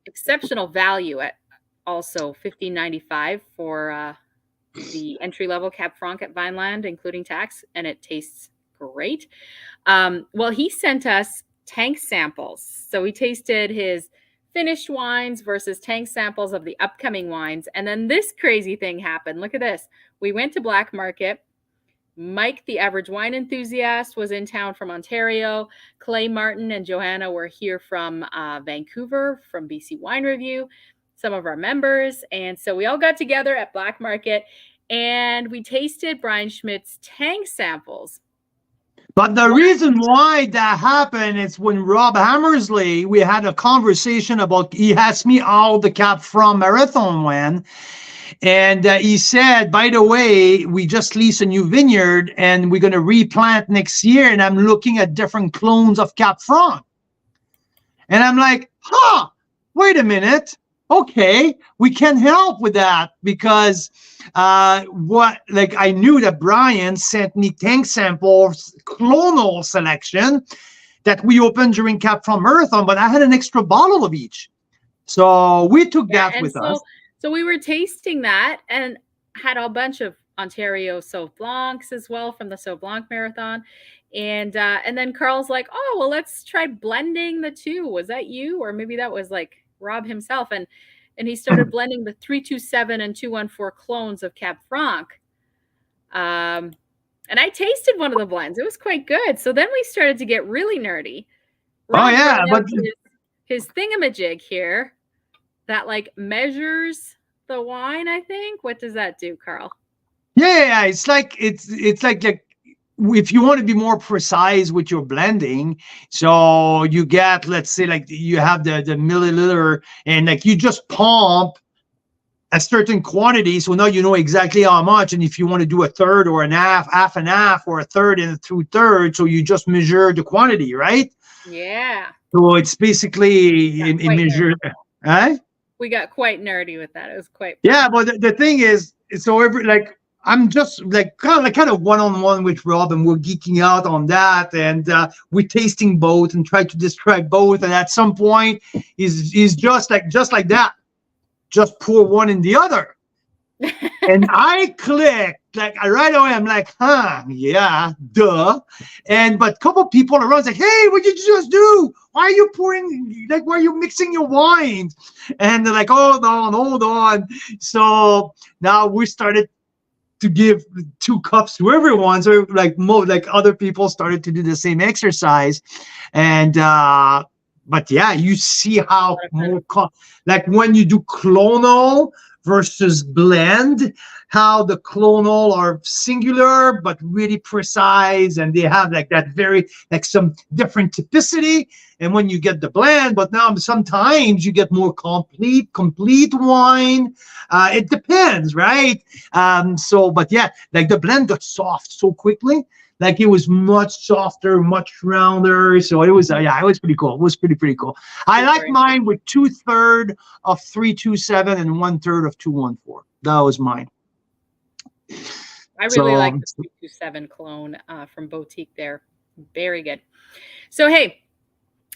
exceptional value at also $15.95 for the entry-level Cab Franc at Vineland, including tax, and it tastes great. Well, he sent us tank samples. So we tasted his finished wines versus tank samples of the upcoming wines. And then this crazy thing happened. Look at this. We went to Black Market. Mike, the average wine enthusiast, was in town from Ontario. Clay Martin and Johanna were here from Vancouver, from BC Wine Review, some of our members. And so we all got together at Black Market and we tasted Brian Schmidt's tank samples. But the reason why that happened is when Rob Hammersley, we had a conversation about, he asked me how the Cap Franc marathon went. And he said, by the way, we just leased a new vineyard and we're going to replant next year. And I'm looking at different clones of Cap Franc. And I'm like, wait a minute. Okay, we can help with that because I knew that Brian sent me tank samples, clonal selection that we opened during Cap Franc Marathon, but I had an extra bottle of each. So we took that with us. So we were tasting that and had a bunch of Ontario Sauv Blancs as well from the Sauv Blanc Marathon. And then Carl's like, oh, well, let's try blending the two. Was that you? Or maybe that was like Rob himself. And he started blending the 327 and 214 clones of Cab Franc. And I tasted one of the blends. It was quite good. So then we started to get really nerdy. Rob but his thingamajig here that like measures the wine, I think. What does that do, Carl? Yeah, it's like if you want to be more precise with your blending, so you get, let's say, like you have the milliliter, and like you just pump a certain quantity, so now you know exactly how much. And if you want to do a third or an half and half, or a third and a two-thirds, so you just measure the quantity, right? Yeah. So it's basically in measure, right? We got quite nerdy with that. It was quite fun. Yeah, but the thing is, so I'm just like kind of one-on-one with Rob, and we're geeking out on that, and we're tasting both and try to describe both. And at some point, he's just like that, just pour one in the other. And I clicked like right away. I'm like, yeah, duh. But a couple people around like, hey, what did you just do? Why are you pouring? Like, why are you mixing your wines? And they're like, hold on. So now we started to give 2 cups to everyone. So like other people started to do the same exercise, and but yeah, you see how more like when you do clonal versus blend, how the clonal are singular but really precise, and they have like that very like some different typicity. And when you get the blend, but now sometimes you get more complete wine. It depends, right? But yeah, like the blend got soft so quickly. Like it was much softer, much rounder. So it was, it was pretty cool. It was pretty cool. I like mine with 2/3 of 327 and 1/3 of 214. That was mine. I really like the 327 clone from Boutique there. Very good. So, hey,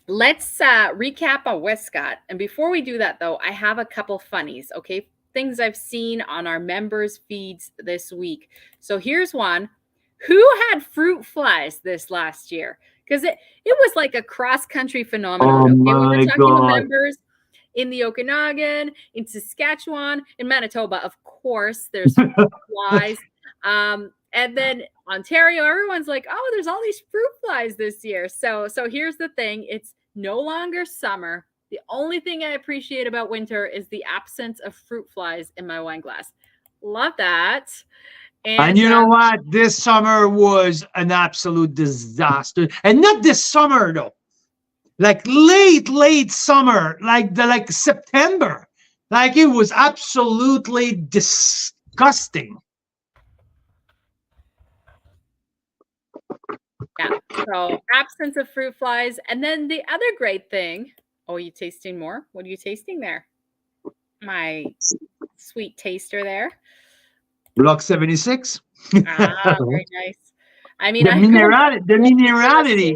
let's recap on Westcott. And before we do that, though, I have a couple funnies, okay? Things I've seen on our members' feeds this week. So here's one. Who had fruit flies this last year? Because it was like a cross-country phenomenon. Okay, we were talking to members in the Okanagan, in Saskatchewan, in Manitoba. Of course, there's fruit flies. And then Ontario, everyone's like, oh, there's all these fruit flies this year. So here's the thing. It's no longer summer. The only thing I appreciate about winter is the absence of fruit flies in my wine glass. Love that. And you know what? This summer was an absolute disaster. And not this summer, though. Like late summer, like September. Like it was absolutely disgusting. Yeah. So absence of fruit flies. And then the other great thing. Oh, are you tasting more? What are you tasting there? My sweet taster there. Block 76. Very nice. I mean, the minerality.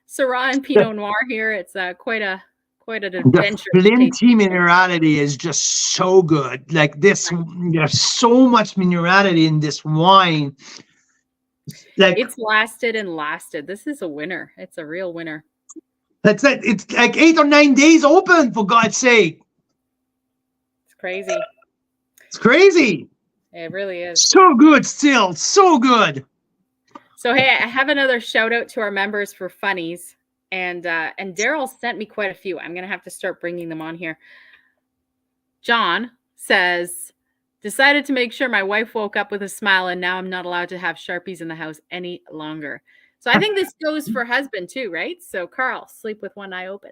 Syrah and Pinot Noir here. It's quite an adventure. The flinty minerality is just so good. Like this, there's so much minerality in this wine. Like it's lasted and lasted. This is a winner. It's a real winner. That's it. It's like 8 or 9 days open, for God's sake. It's crazy. It's crazy. It really is. So good still. So good. So, hey, I have another shout out to our members for funnies. And Daryl sent me quite a few. I'm going to have to start bringing them on here. John says, decided to make sure my wife woke up with a smile, and now I'm not allowed to have Sharpies in the house any longer. So I think this goes for husband too, right? So Carl, sleep with one eye open.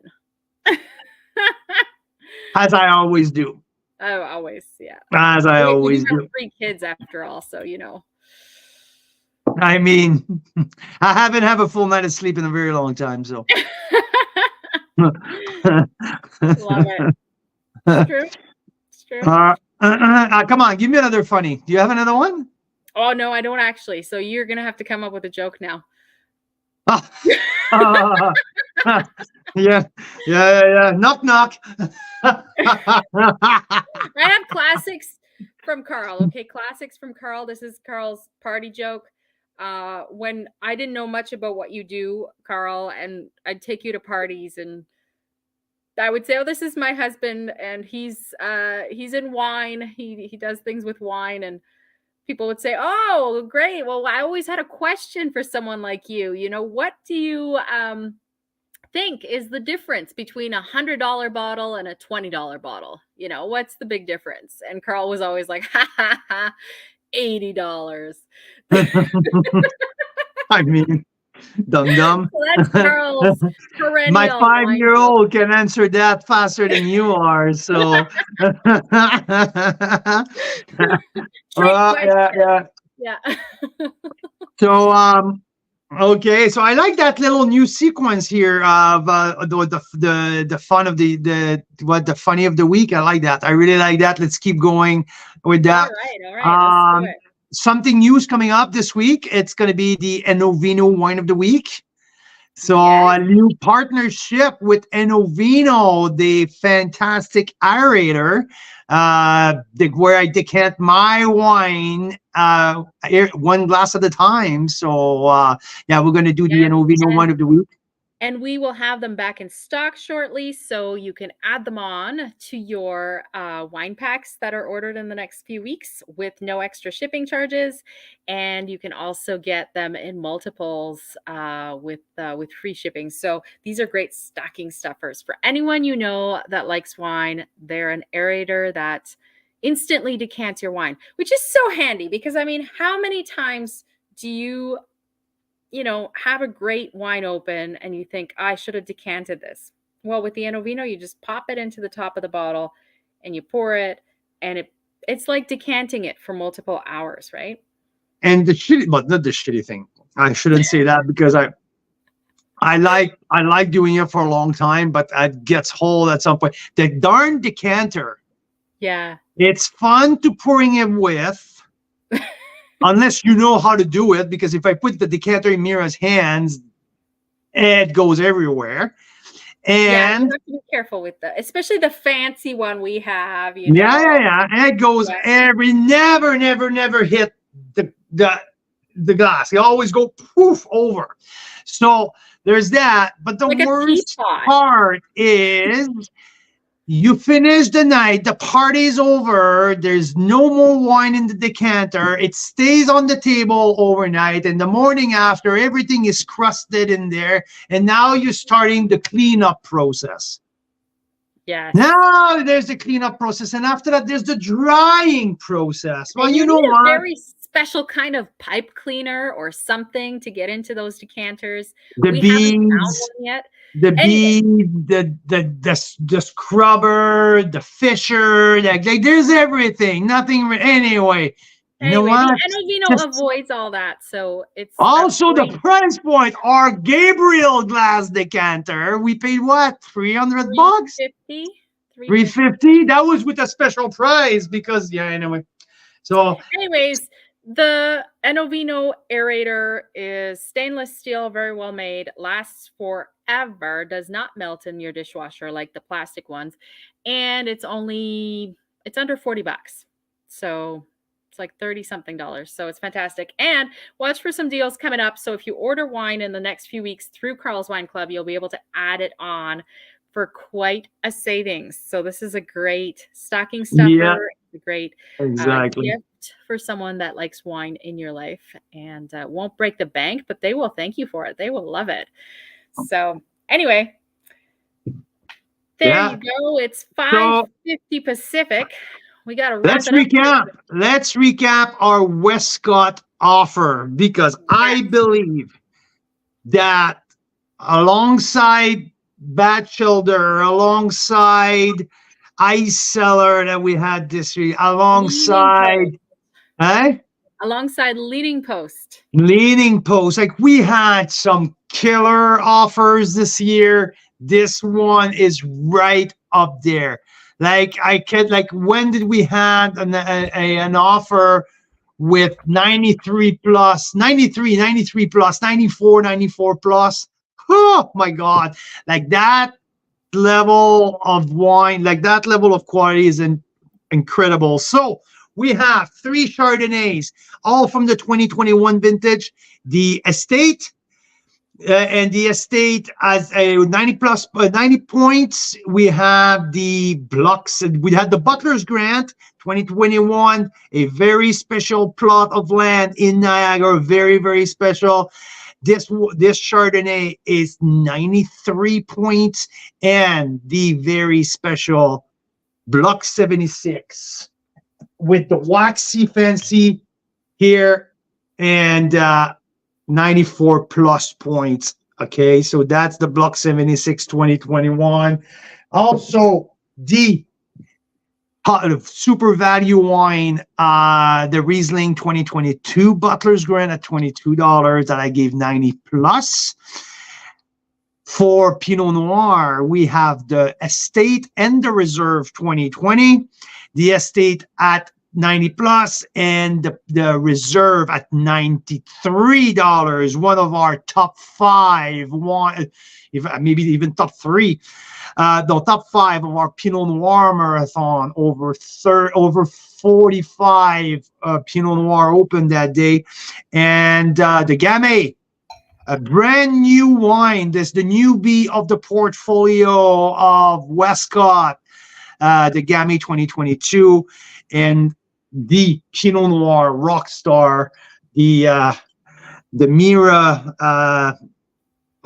As I always do. Oh, always, yeah. As I always do. 3 kids after all, so you know. I mean, I haven't had a full night of sleep in a very long time, so. Love it. It's true. It's true. Come on, give me another funny. Do you have another one? Oh, no, I don't actually. So you're going to have to come up with a joke now. Yeah. Knock, knock. I have classics from Carl. Okay, classics from Carl. This is Carl's party joke. When I didn't know much about what you do, Carl, and I'd take you to parties, and I would say, "Oh, this is my husband, and he's in wine. He does things with wine." And people would say, "Oh, great. Well, I always had a question for someone like you. You know, what do you think is the difference between $100 bottle and a $20 bottle? You know, what's the big difference? And Carl was always like, ha ha ha, $80. I mean, dum dum. So that's Carl's My perennial wine joke. 5-year-old can answer that faster than you are. So, Trick question. yeah. Yeah. So, okay. So I like that little new sequence here of the fun of the funny of the week. I like that. I really like that. Let's keep going with that. All right. Let's do it. Something new's coming up this week. It's going to be the Enovino Wine of the Week. So Yes. a new partnership with Enovino, the fantastic aerator, where I decant my wine one glass at a time. So yeah, we're going to do the Enovino Wine of the Week. And we will have them back in stock shortly, so you can add them on to your wine packs that are ordered in the next few weeks with no extra shipping charges. And you can also get them in multiples with free shipping. So these are great stocking stuffers for anyone you know that likes wine. They're an aerator that instantly decants your wine, which is so handy because, I mean, how many times do you have a great wine open and you think, I should have decanted this? Well, with the Enovino, you just pop it into the top of the bottle and you pour it, and it's like decanting it for multiple hours, right? And but not the shitty thing. I shouldn't say that because I like doing it for a long time, but it gets old at some point. The darn decanter. Yeah. It's fun to pouring it with. Unless you know how to do it, because if I put the decanter in Mira's hands, it goes everywhere. And you have to be careful with that, especially the fancy one we have. Yeah. And it goes never hit the glass. It always go poof over. So there's that. But the worst part is you finish the night, the party's over, there's no more wine in the decanter, it stays on the table overnight, and the morning after, everything is crusted in there, and now you're starting the cleanup process. Yes. Now there's the cleanup process, and after that, there's the drying process. Well, you know what? Very special kind of pipe cleaner or something to get into those decanters. We haven't found one yet. The bead, the scrubber, the fisher, like there's everything. Nothing anyway. You know what? The Enovino avoids all that, so it's also the price point. Our Gabriel glass decanter, we paid what? $300? $350. That was with a special price because anyway. So anyways, the Enovino aerator is stainless steel, very well made, lasts forever, does not melt in your dishwasher like the plastic ones, and it's under $40. So it's like $30-something. So it's fantastic. And watch for some deals coming up. So if you order wine in the next few weeks through Carl's Wine Club, you'll be able to add it on for quite a savings. So this is a great stocking stuffer. Yeah. It's a great gift for someone that likes wine in your life, and won't break the bank, but they will thank you for it. They will love it. So anyway, there you go. It's 5:50 Pacific. We got to let's recap our Westcott offer, because I believe that alongside Batchelder, alongside Ice Cellar that we had this week, alongside Leading Post. Like we had some killer offers this year. This one is right up there. When did we have an offer with 93 plus, 93 plus, 94 plus? Oh my God. Like that level of wine, like that level of quality is incredible. So we have 3 Chardonnays, all from the 2021 vintage. The Estate, and the Estate as a 90 points. We have the blocks. We had the Butler's Grant 2021, a very special plot of land in Niagara, very, very special. This Chardonnay is 93 points, and the very special Block 76 with the waxy fancy here and 94 plus points. Okay, so that's the Block 76 2021. Also, the super value wine, the Riesling 2022 Butler's Grant at $22 that I gave 90 plus. For Pinot Noir, we have the Estate and the Reserve 2020, the Estate at 90 plus, and the Reserve at $93. One of our top five, maybe even top three. The top five of our Pinot Noir marathon, over 45 Pinot Noir opened that day. And the Gamay, a brand new wine. That's the newbie of the portfolio of Westcott, the Gamay 2022, and the Pinot Noir Rockstar, the Mira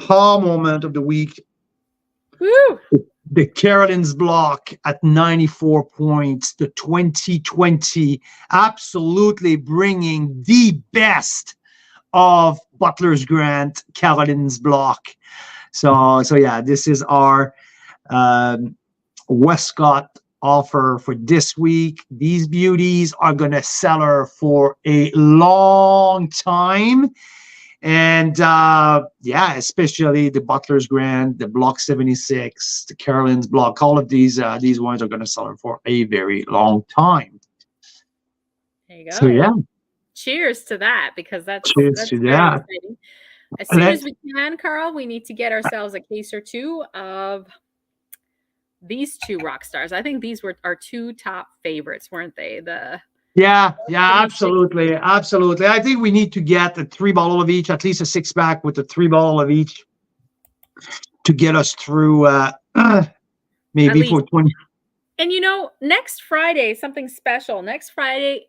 moment of the week. Woo! The Carolyn's Block at 94 points. The 2020 absolutely bringing the best of Butler's Grant, Carolyn's Block. So yeah, this is our Westcott offer for this week. These beauties are gonna sell for a long time. And yeah, especially the Butler's Grant, the Block 76, the Carolyn's Block, all of these wines are going to sell for a very long time. There you go. So yeah, cheers to that, because that's cheers to that. Exciting. As soon as we can, Carl, we need to get ourselves a case or two of these two rock stars. I think these were our two top favorites, weren't they? Yeah, absolutely. I think we need to get a 3 bottle of each, at least a 6-pack with a 3 bottle of each, to get us through maybe for 20. And next Friday, something special. Next Friday,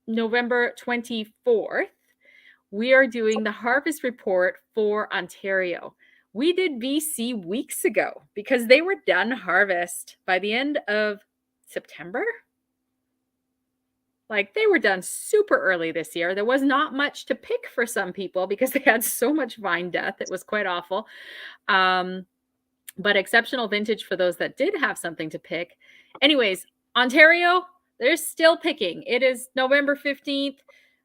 November 24th, we are doing the harvest report for Ontario. We did BC weeks ago because they were done harvest by the end of September. Like, they were done super early this year. There was not much to pick for some people because they had so much vine death. It was quite awful. But exceptional vintage for those that did have something to pick. Anyways, Ontario, they're still picking. It is November 15th.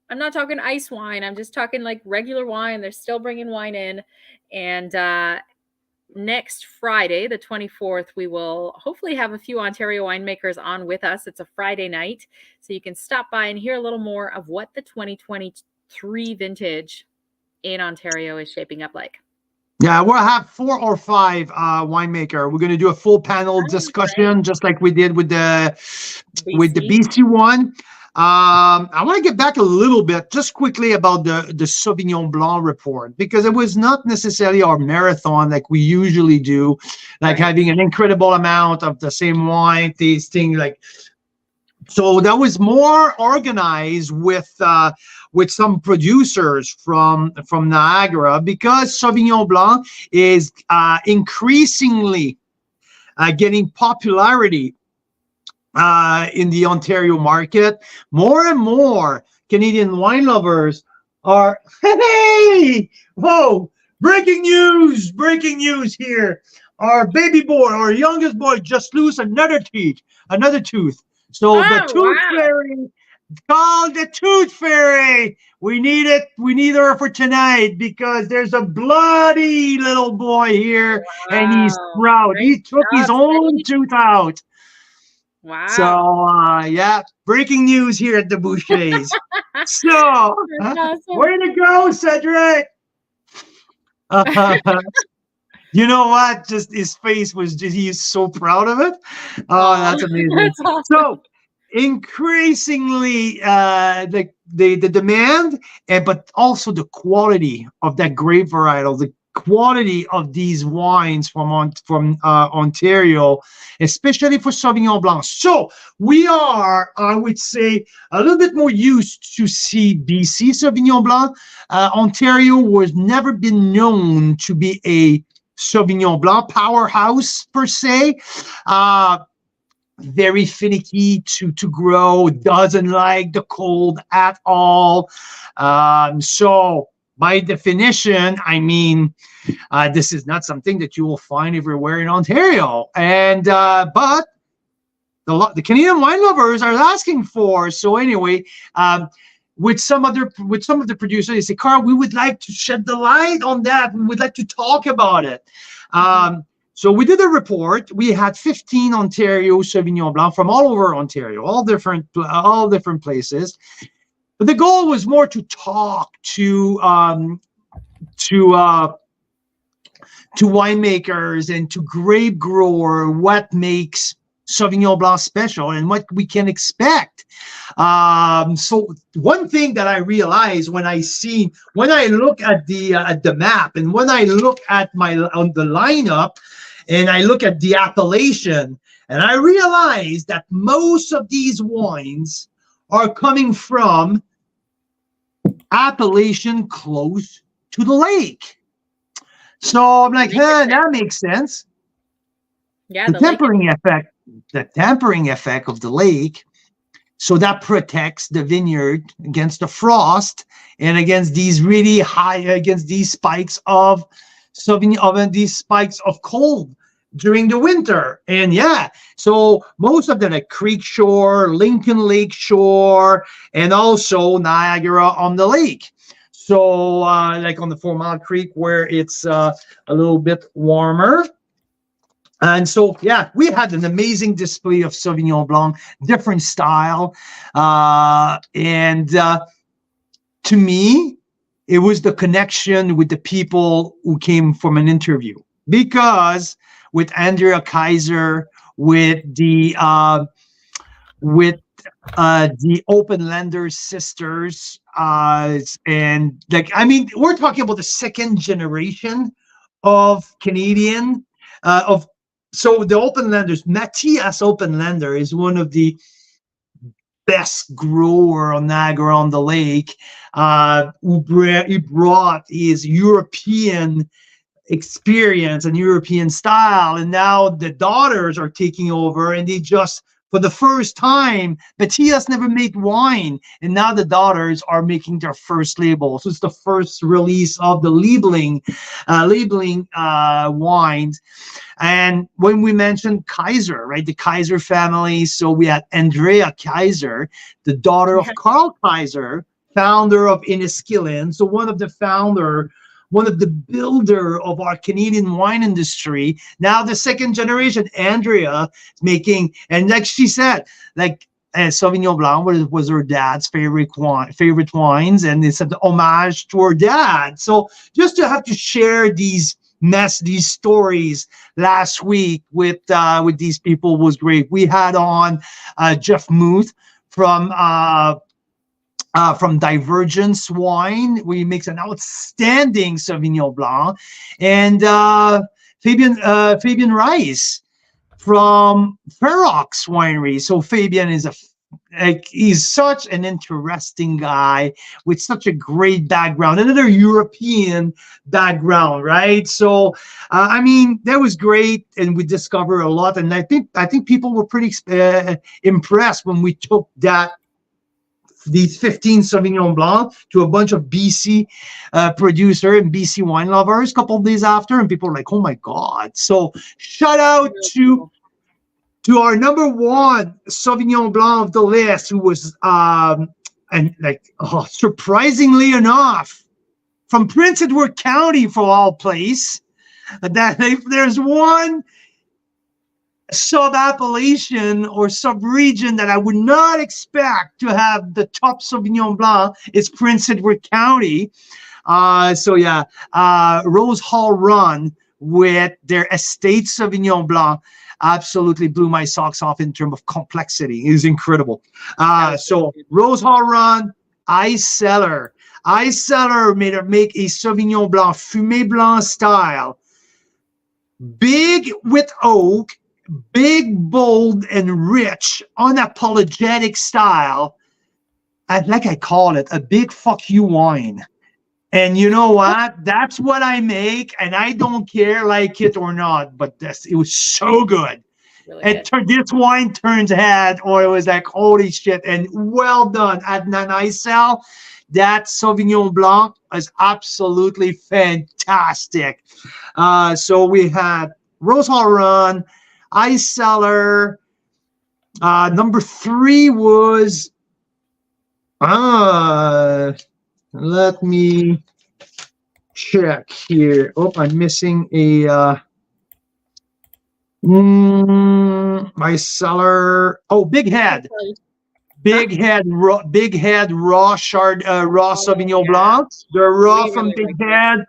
I'm not talking ice wine. I'm just talking like regular wine. They're still bringing wine in. And next Friday, the 24th, we will hopefully have a few Ontario winemakers on with us. It's a Friday night, so you can stop by and hear a little more of what the 2023 vintage in Ontario is shaping up like. Yeah, we'll have 4 or 5 winemaker. We're going to do a full panel discussion, just like we did with the BC one. I want to get back a little bit just quickly about the Sauvignon Blanc report, because it was not necessarily our marathon like we usually do, like having an incredible amount of the same wine tasting. So that was more organized with some producers from Niagara, because Sauvignon Blanc is increasingly getting popularity in the Ontario market. More and more Canadian wine lovers are, hey, whoa, breaking news here. Our baby boy, our youngest boy, just lost another tooth. So the tooth fairy, called the tooth fairy. We need her for tonight, because there's a bloody little boy here, and he's proud. He took his own tooth out. Wow. So, yeah, breaking news here at the Bouchers. So, way to go, Cedric. You know what? Just his face was he's so proud of it. Oh, that's amazing. That's awesome. So, increasingly, the demand, but also the quality of that grape varietal, the quality of these wines from Ontario, especially for Sauvignon Blanc. So we are, I would say, a little bit more used to see BC Sauvignon Blanc. Ontario was never been known to be a Sauvignon Blanc powerhouse per se. Very finicky to grow, doesn't like the cold at all. So by definition, I mean, this is not something that you will find everywhere in Ontario. And but the Canadian wine lovers are asking for. So anyway, with some of the producers, they say, Carl, we would like to shed the light on that. We would like to talk about it. So we did a report. We had 15 Ontario Sauvignon Blanc from all over Ontario, all different places. But the goal was more to talk to winemakers and to grape grower what makes Sauvignon Blanc special and what we can expect. So one thing that I realized when I look at the map and when I look at the lineup and I look at the appellation, and I realize that most of these wines are coming from appellation close to the lake. So I'm like, that makes sense. Yeah, the tempering effect of the lake, so that protects the vineyard against the frost and against these really against these spikes of these spikes of cold during the winter. And so most of them like Creek Shore, Lincoln Lake Shore, and also Niagara on the lake. So like on the 4 Mile Creek where it's a little bit warmer. And so, we had an amazing display of Sauvignon Blanc, different style. And to me, it was the connection with the people who came from an interview. Because with Andrea Kaiser, with the Open Lenders sisters, and like, I mean, we're talking about the second generation of Canadian, so the Open Lenders, Matthias Open Lender is one of the best grower on Niagara on the Lake. He brought his European experience and European style, and now the daughters are taking over, and they just, for the first time, Matthias never made wine, and now the daughters are making their first label. So it's the first release of the labeling wines. And when we mentioned Kaiser, right, the Kaiser family, so we had Andrea Kaiser, the daughter of Carl Kaiser, founder of Inniskillen. So one of the builder of our Canadian wine industry. Now the second generation, Andrea, making, and like she said, like Sauvignon Blanc was her dad's favorite wines, and it's an homage to her dad. So just to have to share these stories last week with these people was great. We had on Jeff Muth from Divergence Wine, where he makes an outstanding Sauvignon Blanc, and Fabian Rice from Ferox Winery. So Fabian is he's such an interesting guy with such a great background, another European background, right? So I mean, that was great, and we discovered a lot. And I think people were pretty impressed when we took these 15 Sauvignon Blanc to a bunch of BC producer and BC wine lovers a couple of days after, and people were like, oh my God. So shout out to our number one Sauvignon Blanc of the list, who was surprisingly enough, from Prince Edward County, for all place. That if there's one sub-appellation or sub-region that I would not expect to have the top Sauvignon Blanc, is Prince Edward County. Rose Hall Run with their Estate Sauvignon Blanc absolutely blew my socks off in terms of complexity. It was incredible. So Rose Hall Run, Ice Cellar. Ice Cellar make a Sauvignon Blanc, Fumé Blanc style. Big with oak, big, bold, and rich, unapologetic style. Like I call it, a big fuck you wine. And you know what? That's what I make, and I don't care like it or not. But it was so good. Really And good. this wine turns head, or it was like holy shit. And well done, Adnan Aysel. That Sauvignon Blanc is absolutely fantastic. So we had Rose Hall Run, Ice Cellar. Number 3 was let me check here. Oh, I'm missing a Ice Cellar. Oh, Big Head. Big Head raw Sauvignon Blanc. They're raw from Big Head.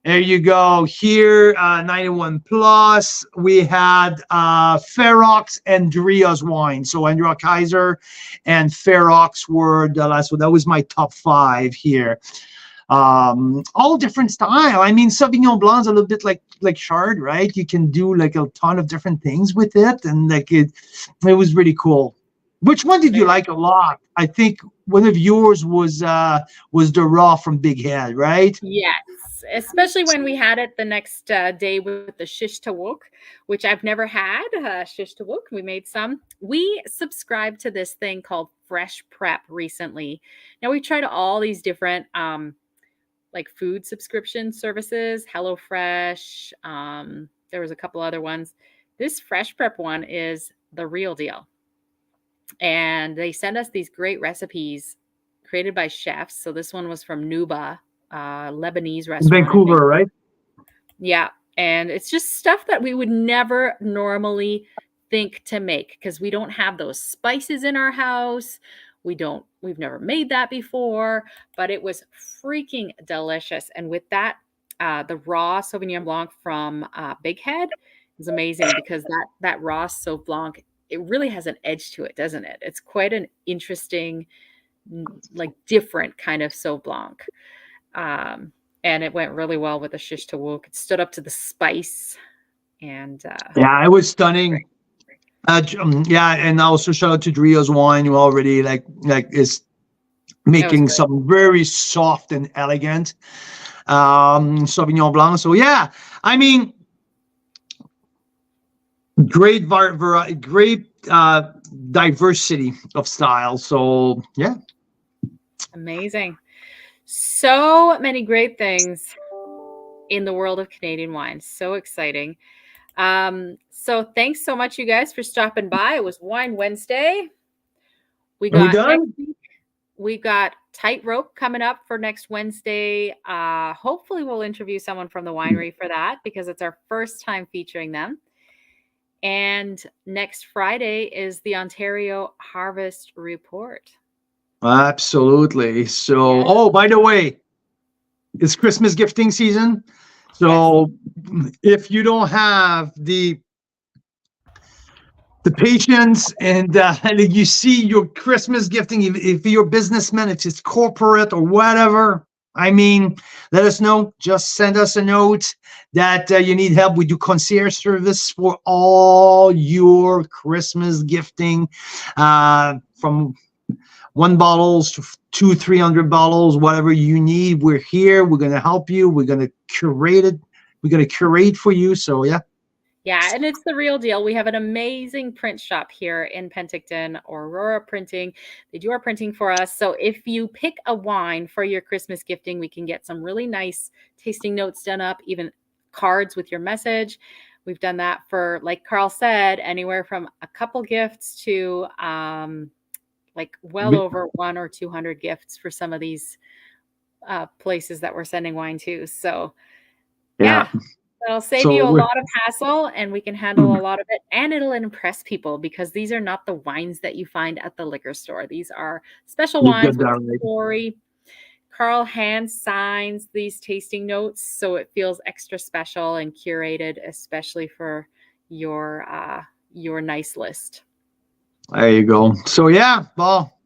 There you go. Here, 91 plus. We had Ferox and Dria's wine. So Andrea Kaiser and Ferox were the last one. That was my top 5 here. All different style. I mean, Sauvignon Blanc's a little bit like Chard, right? You can do like a ton of different things with it, and like it was really cool. Which one did you like a lot? I think one of yours was the raw from Big Head, right? Yes, especially when we had it the next day with the shish tawuk, which I've never had. Shish tawuk, we made some. We subscribed to this thing called Fresh Prep recently. Now we tried all these different like food subscription services, HelloFresh. There was a couple other ones. This Fresh Prep one is the real deal. And they send us these great recipes created by chefs. So this one was from Nuba, Lebanese restaurant. Vancouver, right? Yeah. And it's just stuff that we would never normally think to make because we don't have those spices in our house. We've never made that before, but it was freaking delicious. And with that, the raw Sauvignon Blanc from Big Head is amazing because that raw Sauv Blanc, it really has an edge to it, doesn't it? It's quite an interesting, like different kind of Sauv Blanc. And it went really well with the shish tawuk. It stood up to the spice. And yeah, it was stunning. Yeah, and also shout out to Dria's wine, who already like is making some very soft and elegant Sauvignon Blanc. So yeah, I mean, great diversity of styles. So yeah, amazing. So many great things in the world of Canadian wine. So exciting. So thanks so much, you guys, for stopping by. It was Wine Wednesday. We got Tightrope coming up for next Wednesday. Hopefully we'll interview someone from the winery for that because it's our first time featuring them. And next Friday is the Ontario Harvest Report. Absolutely. So, oh, by the way, it's Christmas gifting season. So if you don't have the patience and you see your Christmas gifting, if you're a businessman, if it's corporate or whatever, I mean, let us know. Just send us a note that you need help. We do concierge service for all your Christmas gifting, from 1 bottles to 300 bottles, whatever you need. We're here. We're going to help you. We're going to curate it. We're going to curate for you. So yeah. Yeah, and it's the real deal. We have an amazing print shop here in Penticton, Aurora Printing. They do our printing for us. So if you pick a wine for your Christmas gifting, we can get some really nice tasting notes done up, even cards with your message. We've done that for, like Carl said, anywhere from a couple gifts to like well over 100 or 200 gifts for some of these places that we're sending wine to. So yeah. It'll save you a lot of hassle, and we can handle a lot of it, and it'll impress people because these are not the wines that you find at the liquor store. These are special wines with a story. Carl hand signs these tasting notes, so it feels extra special and curated, especially for your nice list. There you go. So yeah, well,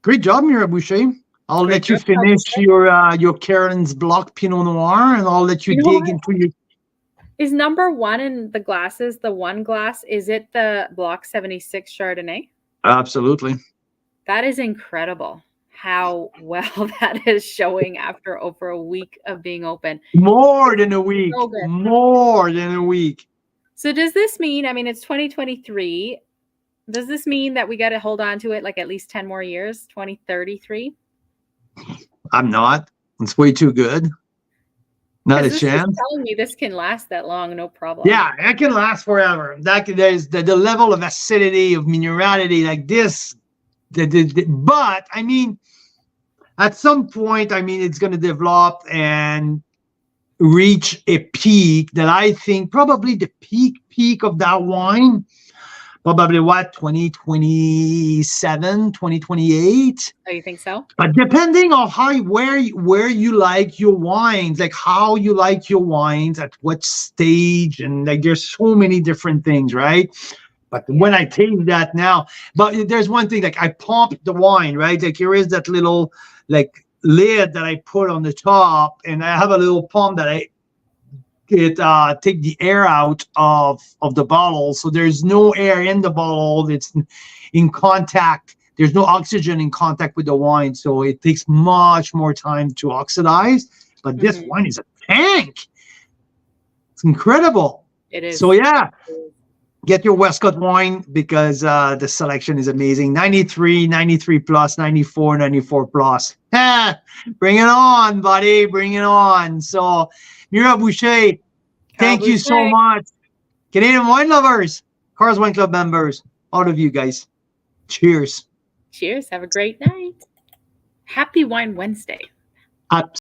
great job, Mira Boucher. I'll Great let you job. How's finish it? your Karen's Block Pinot Noir, and I'll let you You know dig what? into your. Is number one in the glasses, the one glass, is it the Block 76 Chardonnay? Absolutely. That is incredible how well that is showing after over a week of being open. More than a week. So good. More than a week. So does this mean, I mean, it's 2023. Does this mean that we got to hold on to it like at least 10 more years, 2033? I'm not. It's way too good. Not a Because this is chance. telling me this can last that long, no problem. Yeah, it can last forever. There's the level of acidity, of minerality, like this. But I mean, at some point, I mean, it's going to develop and reach a peak that I think probably the peak of that wine, probably what, 2027, 2028. Oh, you think so? But depending on where you like your wines, like how you like your wines, at what stage, and like there's so many different things, right? But when I taste that now, but there's one thing, like I pump the wine, right? Like here is that little like lid that I put on the top, and I have a little pump that I take the air out of the bottle, so there's no air in the bottle. It's in contact. There's no oxygen in contact with the wine, so it takes much more time to oxidize. But this wine is a tank. It's incredible. It is. So yeah, get your Westcott wine because the selection is amazing. 93, 93 plus, 94, 94 plus. Bring it on, buddy. Bring it on. So Mira Boucher, thank you so much. Canadian wine lovers, Cars Wine Club members, all of you guys. Cheers. Cheers. Have a great night. Happy Wine Wednesday.